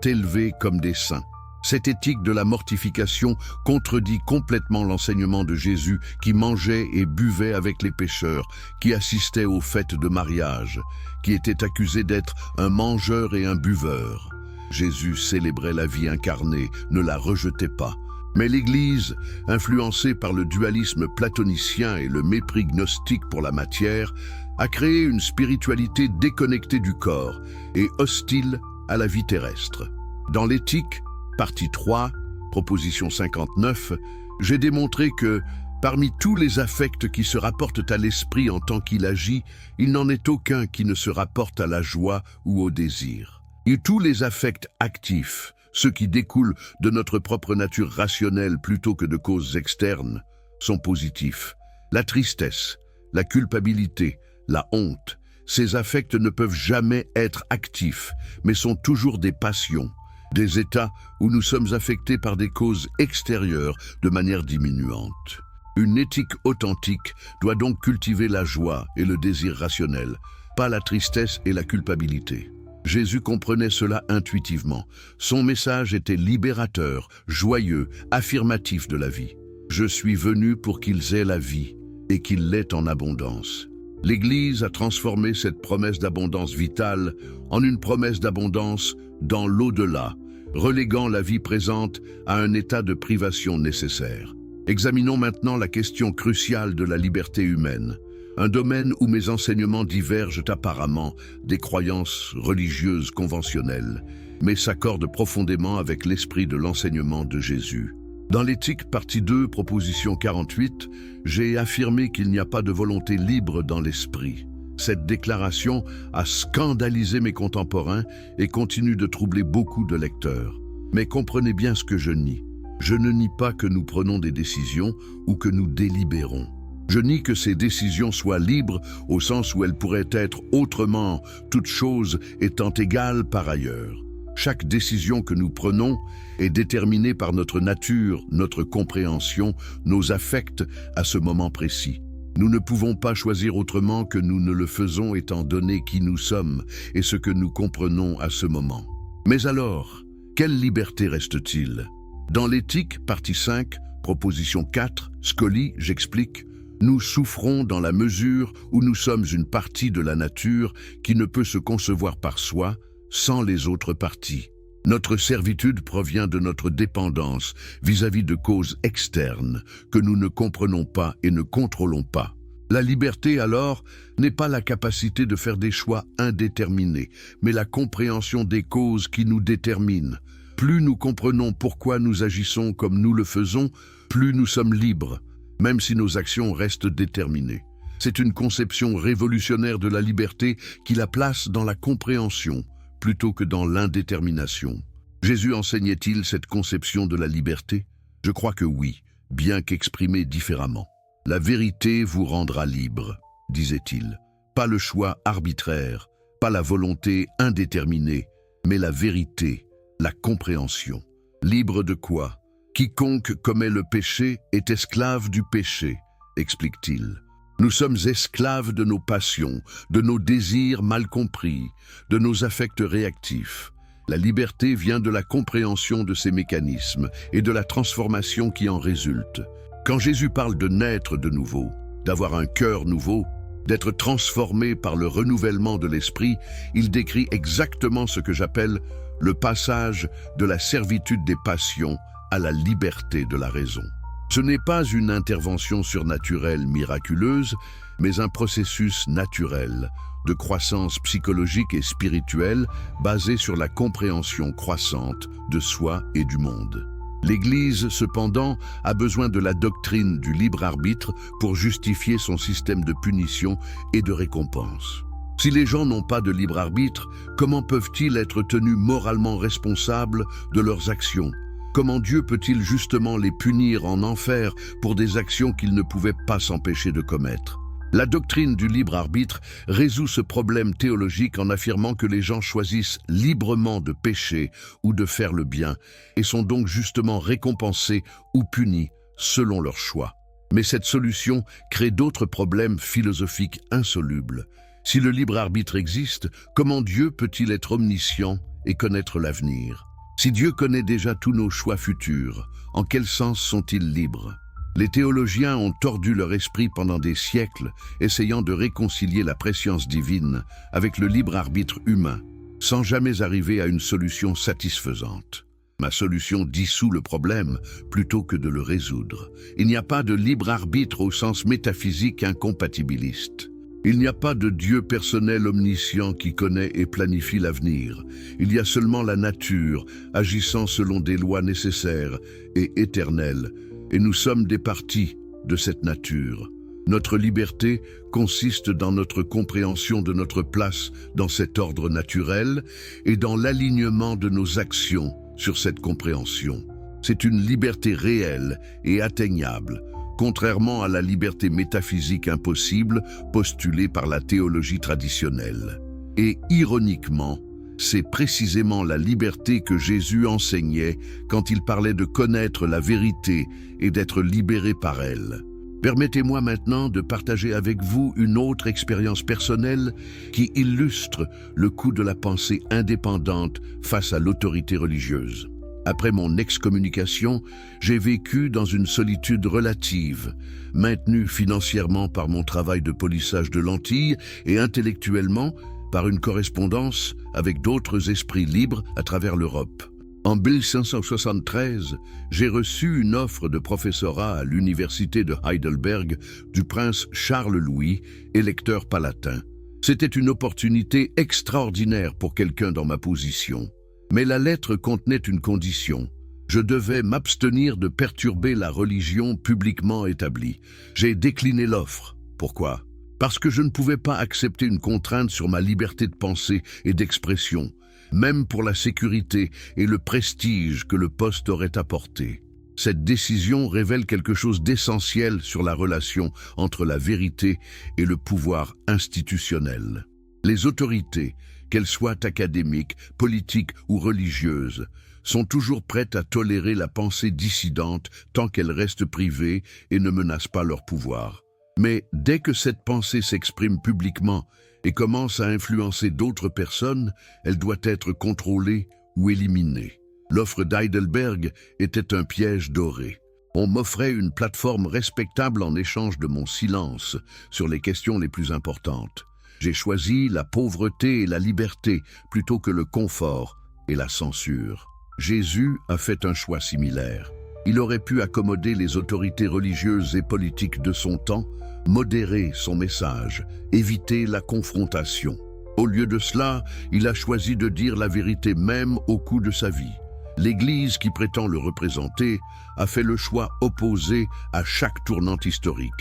[SPEAKER 1] élevés comme des saints. Cette éthique de la mortification contredit complètement l'enseignement de Jésus qui mangeait et buvait avec les pécheurs, qui assistait aux fêtes de mariage, qui était accusé d'être un mangeur et un buveur. Jésus célébrait la vie incarnée, ne la rejetait pas. Mais l'Église, influencée par le dualisme platonicien et le mépris gnostique pour la matière, a créé une spiritualité déconnectée du corps et hostile à la vie terrestre. Dans l'éthique, partie 3, proposition 59, j'ai démontré que, parmi tous les affects qui se rapportent à l'esprit en tant qu'il agit, il n'en est aucun qui ne se rapporte à la joie ou au désir. Et tous les affects actifs, ceux qui découlent de notre propre nature rationnelle plutôt que de causes externes, sont positifs. La tristesse, la culpabilité, la honte, ces affects ne peuvent jamais être actifs, mais sont toujours des passions, des états où nous sommes affectés par des causes extérieures de manière diminuante. Une éthique authentique doit donc cultiver la joie et le désir rationnel, pas la tristesse et la culpabilité. Jésus comprenait cela intuitivement. Son message était libérateur, joyeux, affirmatif de la vie. « Je suis venu pour qu'ils aient la vie et qu'ils l'aient en abondance. » L'Église a transformé cette promesse d'abondance vitale en une promesse d'abondance dans l'au-delà, reléguant la vie présente à un état de privation nécessaire. Examinons maintenant la question cruciale de la liberté humaine. Un domaine où mes enseignements divergent apparemment des croyances religieuses conventionnelles, mais s'accordent profondément avec l'esprit de l'enseignement de Jésus. Dans l'éthique partie 2, proposition 48, j'ai affirmé qu'il n'y a pas de volonté libre dans l'esprit. Cette déclaration a scandalisé mes contemporains et continue de troubler beaucoup de lecteurs. Mais comprenez bien ce que je nie. Je ne nie pas que nous prenons des décisions ou que nous délibérons. Je nie que ces décisions soient libres au sens où elles pourraient être autrement, toutes choses étant égales par ailleurs. Chaque décision que nous prenons est déterminée par notre nature, notre compréhension, nos affects à ce moment précis. Nous ne pouvons pas choisir autrement que nous ne le faisons étant donné qui nous sommes et ce que nous comprenons à ce moment. Mais alors, quelle liberté reste-t-il? Dans l'éthique, partie 5, proposition 4, Scoli, j'explique, nous souffrons dans la mesure où nous sommes une partie de la nature qui ne peut se concevoir par soi sans les autres parties. Notre servitude provient de notre dépendance vis-à-vis de causes externes que nous ne comprenons pas et ne contrôlons pas. La liberté, alors, n'est pas la capacité de faire des choix indéterminés, mais la compréhension des causes qui nous déterminent. Plus nous comprenons pourquoi nous agissons comme nous le faisons, plus nous sommes libres, même si nos actions restent déterminées. C'est une conception révolutionnaire de la liberté qui la place dans la compréhension, plutôt que dans l'indétermination. Jésus enseignait-il cette conception de la liberté? Je crois que oui, bien qu'exprimée différemment. La vérité vous rendra libre, disait-il. Pas le choix arbitraire, pas la volonté indéterminée, mais la vérité, la compréhension. Libre de quoi? Quiconque commet le péché est esclave du péché, explique-t-il. Nous sommes esclaves de nos passions, de nos désirs mal compris, de nos affects réactifs. La liberté vient de la compréhension de ces mécanismes et de la transformation qui en résulte. Quand Jésus parle de naître de nouveau, d'avoir un cœur nouveau, d'être transformé par le renouvellement de l'esprit, il décrit exactement ce que j'appelle le passage de la servitude des passions à la liberté de la raison. Ce n'est pas une intervention surnaturelle miraculeuse, mais un processus naturel de croissance psychologique et spirituelle basé sur la compréhension croissante de soi et du monde. L'Église, cependant, a besoin de la doctrine du libre arbitre pour justifier son système de punition et de récompense. Si les gens n'ont pas de libre arbitre, comment peuvent-ils être tenus moralement responsables de leurs actions? Comment Dieu peut-il justement les punir en enfer pour des actions qu'ils ne pouvaient pas s'empêcher de commettre? La doctrine du libre arbitre résout ce problème théologique en affirmant que les gens choisissent librement de pécher ou de faire le bien et sont donc justement récompensés ou punis selon leur choix. Mais cette solution crée d'autres problèmes philosophiques insolubles. Si le libre arbitre existe, comment Dieu peut-il être omniscient et connaître l'avenir? Si Dieu connaît déjà tous nos choix futurs, en quel sens sont-ils libres? Les théologiens ont tordu leur esprit pendant des siècles, essayant de réconcilier la prescience divine avec le libre arbitre humain, sans jamais arriver à une solution satisfaisante. Ma solution dissout le problème plutôt que de le résoudre. Il n'y a pas de libre arbitre au sens métaphysique incompatibiliste. Il n'y a pas de Dieu personnel omniscient qui connaît et planifie l'avenir. Il y a seulement la nature, agissant selon des lois nécessaires et éternelles, et nous sommes des parties de cette nature. Notre liberté consiste dans notre compréhension de notre place dans cet ordre naturel et dans l'alignement de nos actions sur cette compréhension. C'est une liberté réelle et atteignable, contrairement à la liberté métaphysique impossible postulée par la théologie traditionnelle. Et ironiquement, c'est précisément la liberté que Jésus enseignait quand il parlait de connaître la vérité et d'être libéré par elle. Permettez-moi maintenant de partager avec vous une autre expérience personnelle qui illustre le coût de la pensée indépendante face à l'autorité religieuse. Après mon excommunication, j'ai vécu dans une solitude relative, maintenue financièrement par mon travail de polissage de lentilles et intellectuellement par une correspondance avec d'autres esprits libres à travers l'Europe. En 1573, j'ai reçu une offre de professorat à l'université de Heidelberg du prince Charles-Louis, électeur palatin. C'était une opportunité extraordinaire pour quelqu'un dans ma position. Mais la lettre contenait une condition. Je devais m'abstenir de perturber la religion publiquement établie. J'ai décliné l'offre. Pourquoi? Parce que je ne pouvais pas accepter une contrainte sur ma liberté de pensée et d'expression, même pour la sécurité et le prestige que le poste aurait apporté. Cette décision révèle quelque chose d'essentiel sur la relation entre la vérité et le pouvoir institutionnel. Les autorités, qu'elles soient académiques, politiques ou religieuses, sont toujours prêtes à tolérer la pensée dissidente tant qu'elle reste privée et ne menace pas leur pouvoir. Mais dès que cette pensée s'exprime publiquement et commence à influencer d'autres personnes, elle doit être contrôlée ou éliminée. L'offre d'Heidelberg était un piège doré. On m'offrait une plateforme respectable en échange de mon silence sur les questions les plus importantes. J'ai choisi la pauvreté et la liberté plutôt que le confort et la censure. Jésus a fait un choix similaire. Il aurait pu accommoder les autorités religieuses et politiques de son temps, modérer son message, éviter la confrontation. Au lieu de cela, il a choisi de dire la vérité même au coût de sa vie. L'Église qui prétend le représenter a fait le choix opposé à chaque tournante historique,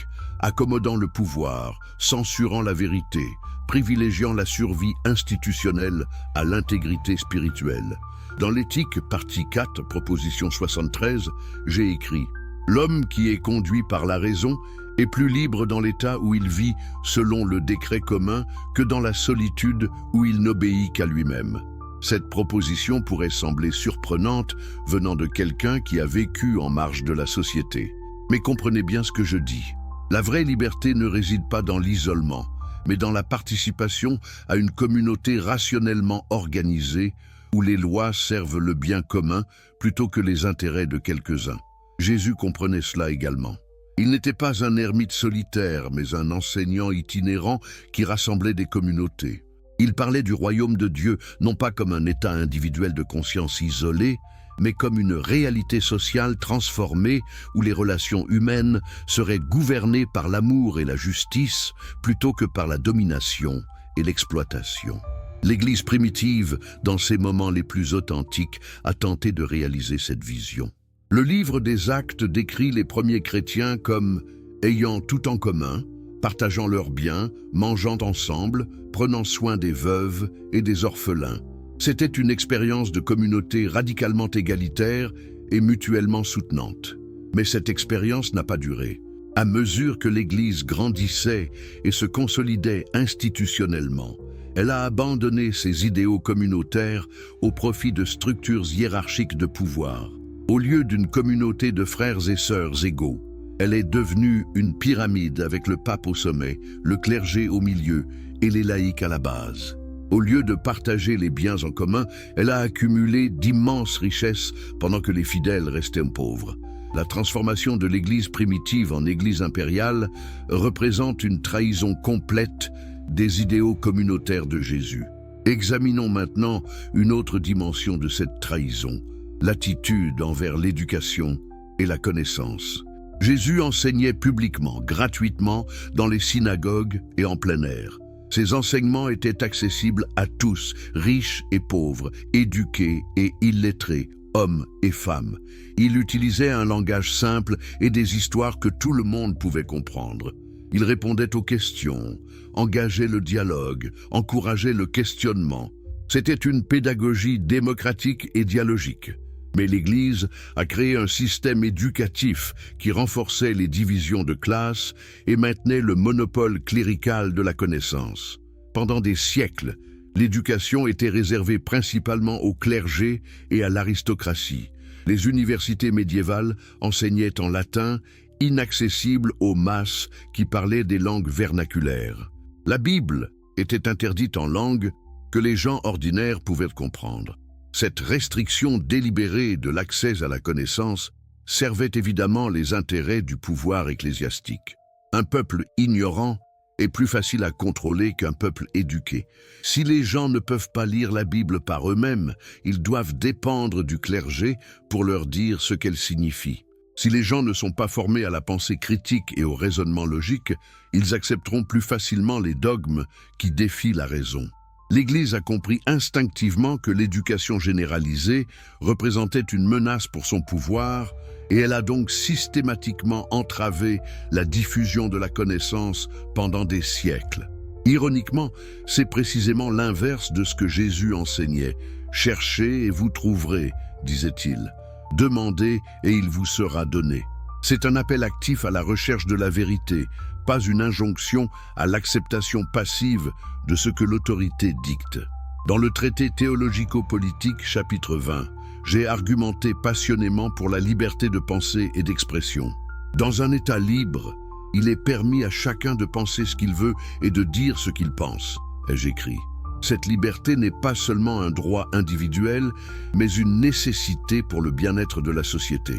[SPEAKER 1] accommodant le pouvoir, censurant la vérité, privilégiant la survie institutionnelle à l'intégrité spirituelle. Dans l'éthique, partie 4, proposition 73, j'ai écrit « L'homme qui est conduit par la raison est plus libre dans l'état où il vit selon le décret commun que dans la solitude où il n'obéit qu'à lui-même. » Cette proposition pourrait sembler surprenante venant de quelqu'un qui a vécu en marge de la société. Mais comprenez bien ce que je dis. La vraie liberté ne réside pas dans l'isolement, mais dans la participation à une communauté rationnellement organisée où les lois servent le bien commun plutôt que les intérêts de quelques-uns. Jésus comprenait cela également. Il n'était pas un ermite solitaire, mais un enseignant itinérant qui rassemblait des communautés. Il parlait du royaume de Dieu, non pas comme un état individuel de conscience isolé, mais comme une réalité sociale transformée où les relations humaines seraient gouvernées par l'amour et la justice plutôt que par la domination et l'exploitation. L'Église primitive, dans ses moments les plus authentiques, a tenté de réaliser cette vision. Le livre des Actes décrit les premiers chrétiens comme ayant tout en commun, partageant leurs biens, mangeant ensemble, prenant soin des veuves et des orphelins. C'était une expérience de communauté radicalement égalitaire et mutuellement soutenante. Mais cette expérience n'a pas duré. À mesure que l'Église grandissait et se consolidait institutionnellement, elle a abandonné ses idéaux communautaires au profit de structures hiérarchiques de pouvoir. Au lieu d'une communauté de frères et sœurs égaux, elle est devenue une pyramide avec le pape au sommet, le clergé au milieu et les laïcs à la base. Au lieu de partager les biens en commun, elle a accumulé d'immenses richesses pendant que les fidèles restaient pauvres. La transformation de l'Église primitive en Église impériale représente une trahison complète des idéaux communautaires de Jésus. Examinons maintenant une autre dimension de cette trahison, l'attitude envers l'éducation et la connaissance. Jésus enseignait publiquement, gratuitement, dans les synagogues et en plein air. Ses enseignements étaient accessibles à tous, riches et pauvres, éduqués et illettrés, hommes et femmes. Il utilisait un langage simple et des histoires que tout le monde pouvait comprendre. Il répondait aux questions, engageait le dialogue, encourageait le questionnement. C'était une pédagogie démocratique et dialogique. Mais l'Église a créé un système éducatif qui renforçait les divisions de classe et maintenait le monopole clérical de la connaissance. Pendant des siècles, l'éducation était réservée principalement au clergé et à l'aristocratie. Les universités médiévales enseignaient en latin, inaccessible aux masses qui parlaient des langues vernaculaires. La Bible était interdite en langue que les gens ordinaires pouvaient comprendre. Cette restriction délibérée de l'accès à la connaissance servait évidemment les intérêts du pouvoir ecclésiastique. Un peuple ignorant est plus facile à contrôler qu'un peuple éduqué. Si les gens ne peuvent pas lire la Bible par eux-mêmes, ils doivent dépendre du clergé pour leur dire ce qu'elle signifie. Si les gens ne sont pas formés à la pensée critique et au raisonnement logique, ils accepteront plus facilement les dogmes qui défient la raison. L'Église a compris instinctivement que l'éducation généralisée représentait une menace pour son pouvoir et elle a donc systématiquement entravé la diffusion de la connaissance pendant des siècles. Ironiquement, c'est précisément l'inverse de ce que Jésus enseignait. « Cherchez et vous trouverez », disait-il. « Demandez et il vous sera donné ». C'est un appel actif à la recherche de la vérité, pas une injonction à l'acceptation passive de ce que l'autorité dicte. Dans le traité théologico-politique, chapitre 20, j'ai argumenté passionnément pour la liberté de pensée et d'expression. Dans un État libre, il est permis à chacun de penser ce qu'il veut et de dire ce qu'il pense, ai-je écrit. Cette liberté n'est pas seulement un droit individuel, mais une nécessité pour le bien-être de la société.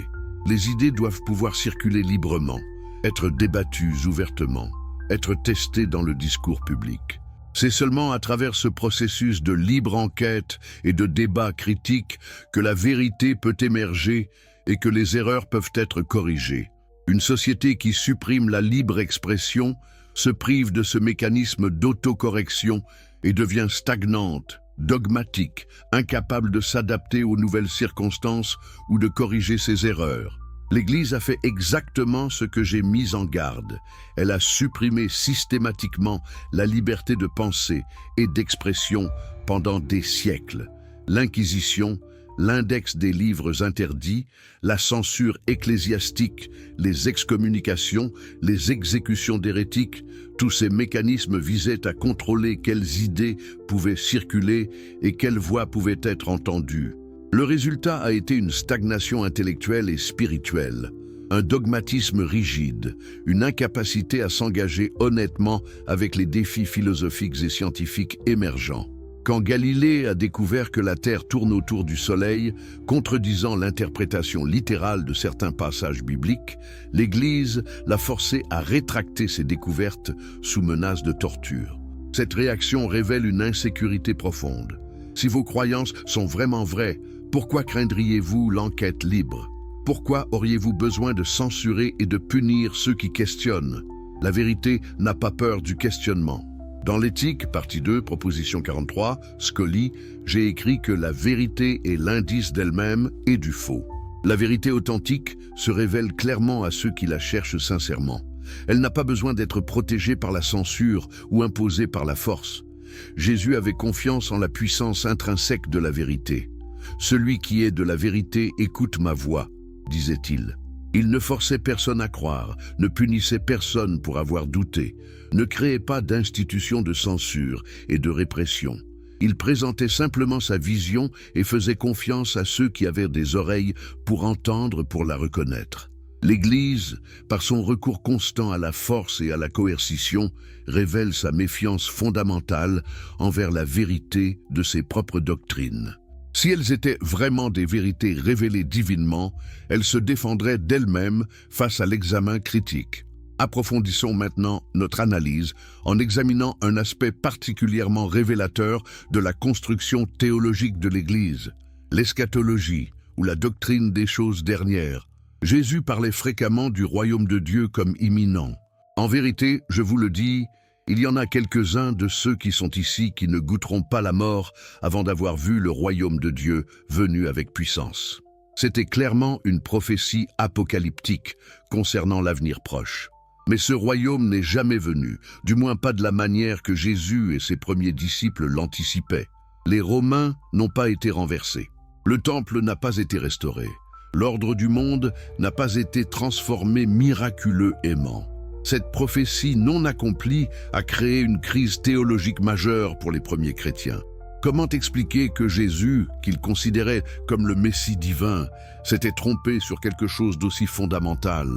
[SPEAKER 1] Les idées doivent pouvoir circuler librement, être débattues ouvertement, être testées dans le discours public. C'est seulement à travers ce processus de libre enquête et de débat critique que la vérité peut émerger et que les erreurs peuvent être corrigées. Une société qui supprime la libre expression se prive de ce mécanisme d'autocorrection et devient stagnante, dogmatique, incapable de s'adapter aux nouvelles circonstances ou de corriger ses erreurs. L'Église a fait exactement ce que j'ai mis en garde. Elle a supprimé systématiquement la liberté de pensée et d'expression pendant des siècles. L'Inquisition, l'index des livres interdits, la censure ecclésiastique, les excommunications, les exécutions d'hérétiques, tous ces mécanismes visaient à contrôler quelles idées pouvaient circuler et quelles voix pouvaient être entendues. Le résultat a été une stagnation intellectuelle et spirituelle, un dogmatisme rigide, une incapacité à s'engager honnêtement avec les défis philosophiques et scientifiques émergents. Quand Galilée a découvert que la Terre tourne autour du Soleil, contredisant l'interprétation littérale de certains passages bibliques, l'Église l'a forcé à rétracter ses découvertes sous menace de torture. Cette réaction révèle une insécurité profonde. Si vos croyances sont vraiment vraies, pourquoi craindriez-vous l'enquête libre? Pourquoi auriez-vous besoin de censurer et de punir ceux qui questionnent? La vérité n'a pas peur du questionnement. Dans l'éthique, partie 2, proposition 43, Scully, j'ai écrit que la vérité est l'indice d'elle-même et du faux. La vérité authentique se révèle clairement à ceux qui la cherchent sincèrement. Elle n'a pas besoin d'être protégée par la censure ou imposée par la force. Jésus avait confiance en la puissance intrinsèque de la vérité. « Celui qui est de la vérité écoute ma voix », disait-il. Il ne forçait personne à croire, ne punissait personne pour avoir douté, ne créait pas d'institutions de censure et de répression. Il présentait simplement sa vision et faisait confiance à ceux qui avaient des oreilles pour entendre, pour la reconnaître. L'Église, par son recours constant à la force et à la coercition, révèle sa méfiance fondamentale envers la vérité de ses propres doctrines. Si elles étaient vraiment des vérités révélées divinement, elles se défendraient d'elles-mêmes face à l'examen critique. Approfondissons maintenant notre analyse en examinant un aspect particulièrement révélateur de la construction théologique de l'Église, l'eschatologie ou la doctrine des choses dernières. Jésus parlait fréquemment du royaume de Dieu comme imminent. En vérité, je vous le dis, il y en a quelques-uns de ceux qui sont ici qui ne goûteront pas la mort avant d'avoir vu le royaume de Dieu venu avec puissance. C'était clairement une prophétie apocalyptique concernant l'avenir proche. Mais ce royaume n'est jamais venu, du moins pas de la manière que Jésus et ses premiers disciples l'anticipaient. Les Romains n'ont pas été renversés. Le temple n'a pas été restauré. L'ordre du monde n'a pas été transformé miraculeusement. Cette prophétie non accomplie a créé une crise théologique majeure pour les premiers chrétiens. Comment expliquer que Jésus, qu'ils considéraient comme le Messie divin, s'était trompé sur quelque chose d'aussi fondamental?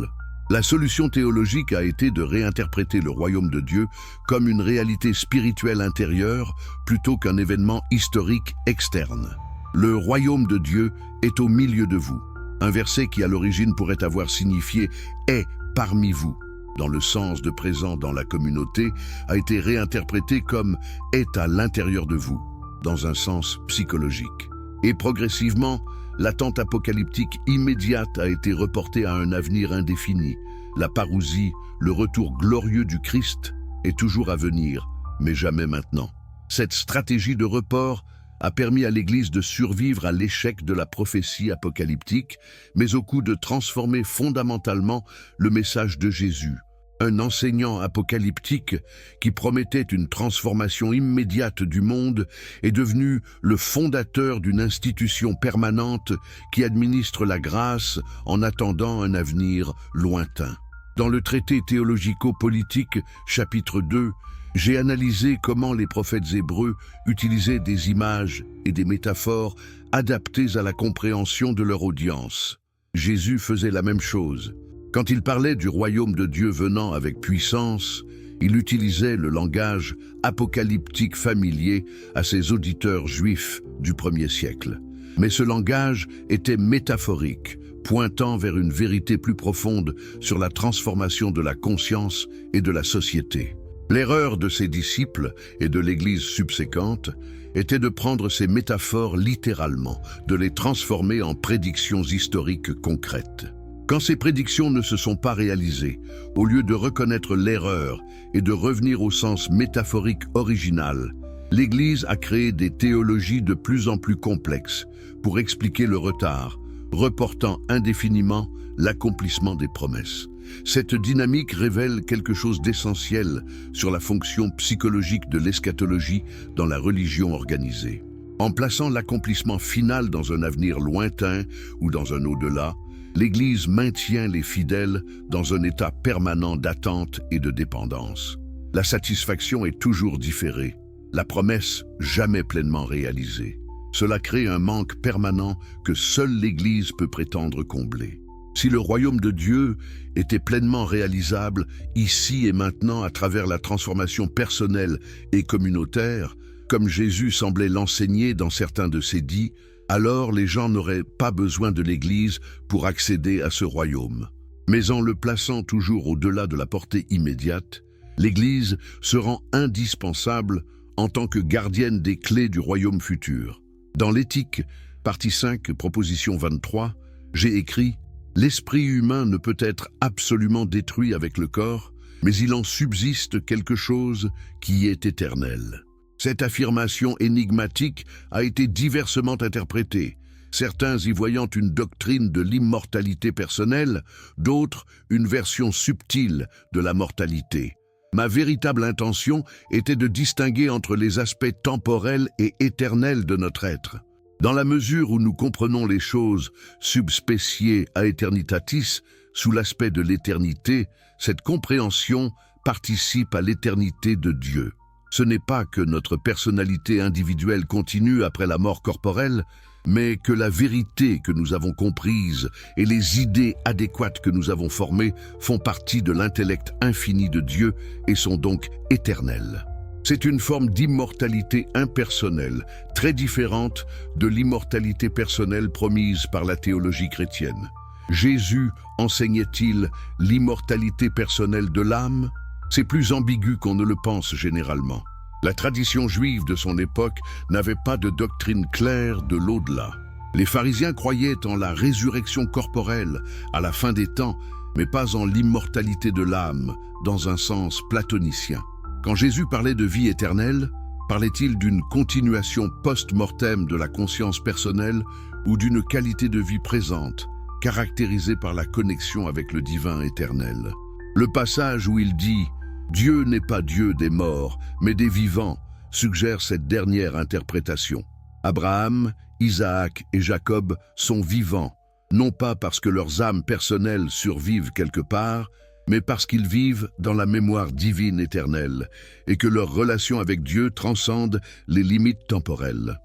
[SPEAKER 1] La solution théologique a été de réinterpréter le royaume de Dieu comme une réalité spirituelle intérieure plutôt qu'un événement historique externe. Le royaume de Dieu est au milieu de vous. Un verset qui à l'origine pourrait avoir signifié « est parmi vous ». Dans le sens de présent dans la communauté, a été réinterprété comme « est à l'intérieur de vous », dans un sens psychologique. Et progressivement, l'attente apocalyptique immédiate a été reportée à un avenir indéfini. La parousie, le retour glorieux du Christ, est toujours à venir, mais jamais maintenant. Cette stratégie de report a permis à l'Église de survivre à l'échec de la prophétie apocalyptique, mais au coup de transformer fondamentalement le message de Jésus. Un enseignant apocalyptique qui promettait une transformation immédiate du monde est devenu le fondateur d'une institution permanente qui administre la grâce en attendant un avenir lointain. Dans le traité théologico-politique, chapitre 2, j'ai analysé comment les prophètes hébreux utilisaient des images et des métaphores adaptées à la compréhension de leur audience. Jésus faisait la même chose. Quand il parlait du royaume de Dieu venant avec puissance, il utilisait le langage apocalyptique familier à ses auditeurs juifs du 1er siècle. Mais ce langage était métaphorique, pointant vers une vérité plus profonde sur la transformation de la conscience et de la société. L'erreur de ses disciples et de l'Église subséquente était de prendre ces métaphores littéralement, de les transformer en prédictions historiques concrètes. Quand ces prédictions ne se sont pas réalisées, au lieu de reconnaître l'erreur et de revenir au sens métaphorique original, l'Église a créé des théologies de plus en plus complexes pour expliquer le retard, reportant indéfiniment l'accomplissement des promesses. Cette dynamique révèle quelque chose d'essentiel sur la fonction psychologique de l'eschatologie dans la religion organisée. En plaçant l'accomplissement final dans un avenir lointain ou dans un au-delà, l'Église maintient les fidèles dans un état permanent d'attente et de dépendance. La satisfaction est toujours différée, la promesse jamais pleinement réalisée. Cela crée un manque permanent que seule l'Église peut prétendre combler. Si le royaume de Dieu était pleinement réalisable ici et maintenant à travers la transformation personnelle et communautaire, comme Jésus semblait l'enseigner dans certains de ses dits, alors les gens n'auraient pas besoin de l'Église pour accéder à ce royaume. Mais en le plaçant toujours au-delà de la portée immédiate, l'Église se rend indispensable en tant que gardienne des clés du royaume futur. Dans l'Éthique, partie 5, proposition 23, j'ai écrit « L'esprit humain ne peut être absolument détruit avec le corps, mais il en subsiste quelque chose qui est éternel. » Cette affirmation énigmatique a été diversement interprétée, certains y voyant une doctrine de l'immortalité personnelle, d'autres une version subtile de la mortalité. Ma véritable intention était de distinguer entre les aspects temporels et éternels de notre être. Dans la mesure où nous comprenons les choses sub specie aeternitatis, sous l'aspect de l'éternité, cette compréhension participe à l'éternité de Dieu. Ce n'est pas que notre personnalité individuelle continue après la mort corporelle, mais que la vérité que nous avons comprise et les idées adéquates que nous avons formées font partie de l'intellect infini de Dieu et sont donc éternelles. C'est une forme d'immortalité impersonnelle, très différente de l'immortalité personnelle promise par la théologie chrétienne. Jésus enseignait-il l'immortalité personnelle de l'âme ? C'est plus ambigu qu'on ne le pense généralement. La tradition juive de son époque n'avait pas de doctrine claire de l'au-delà. Les pharisiens croyaient en la résurrection corporelle à la fin des temps, mais pas en l'immortalité de l'âme, dans un sens platonicien. Quand Jésus parlait de vie éternelle, parlait-il d'une continuation post-mortem de la conscience personnelle ou d'une qualité de vie présente, caractérisée par la connexion avec le divin éternel? Le passage où il dit « Dieu n'est pas Dieu des morts, mais des vivants » suggère cette dernière interprétation. Abraham, Isaac et Jacob sont vivants, non pas parce que leurs âmes personnelles survivent quelque part, mais parce qu'ils vivent dans la mémoire divine éternelle et que leur relation avec Dieu transcende les limites temporelles.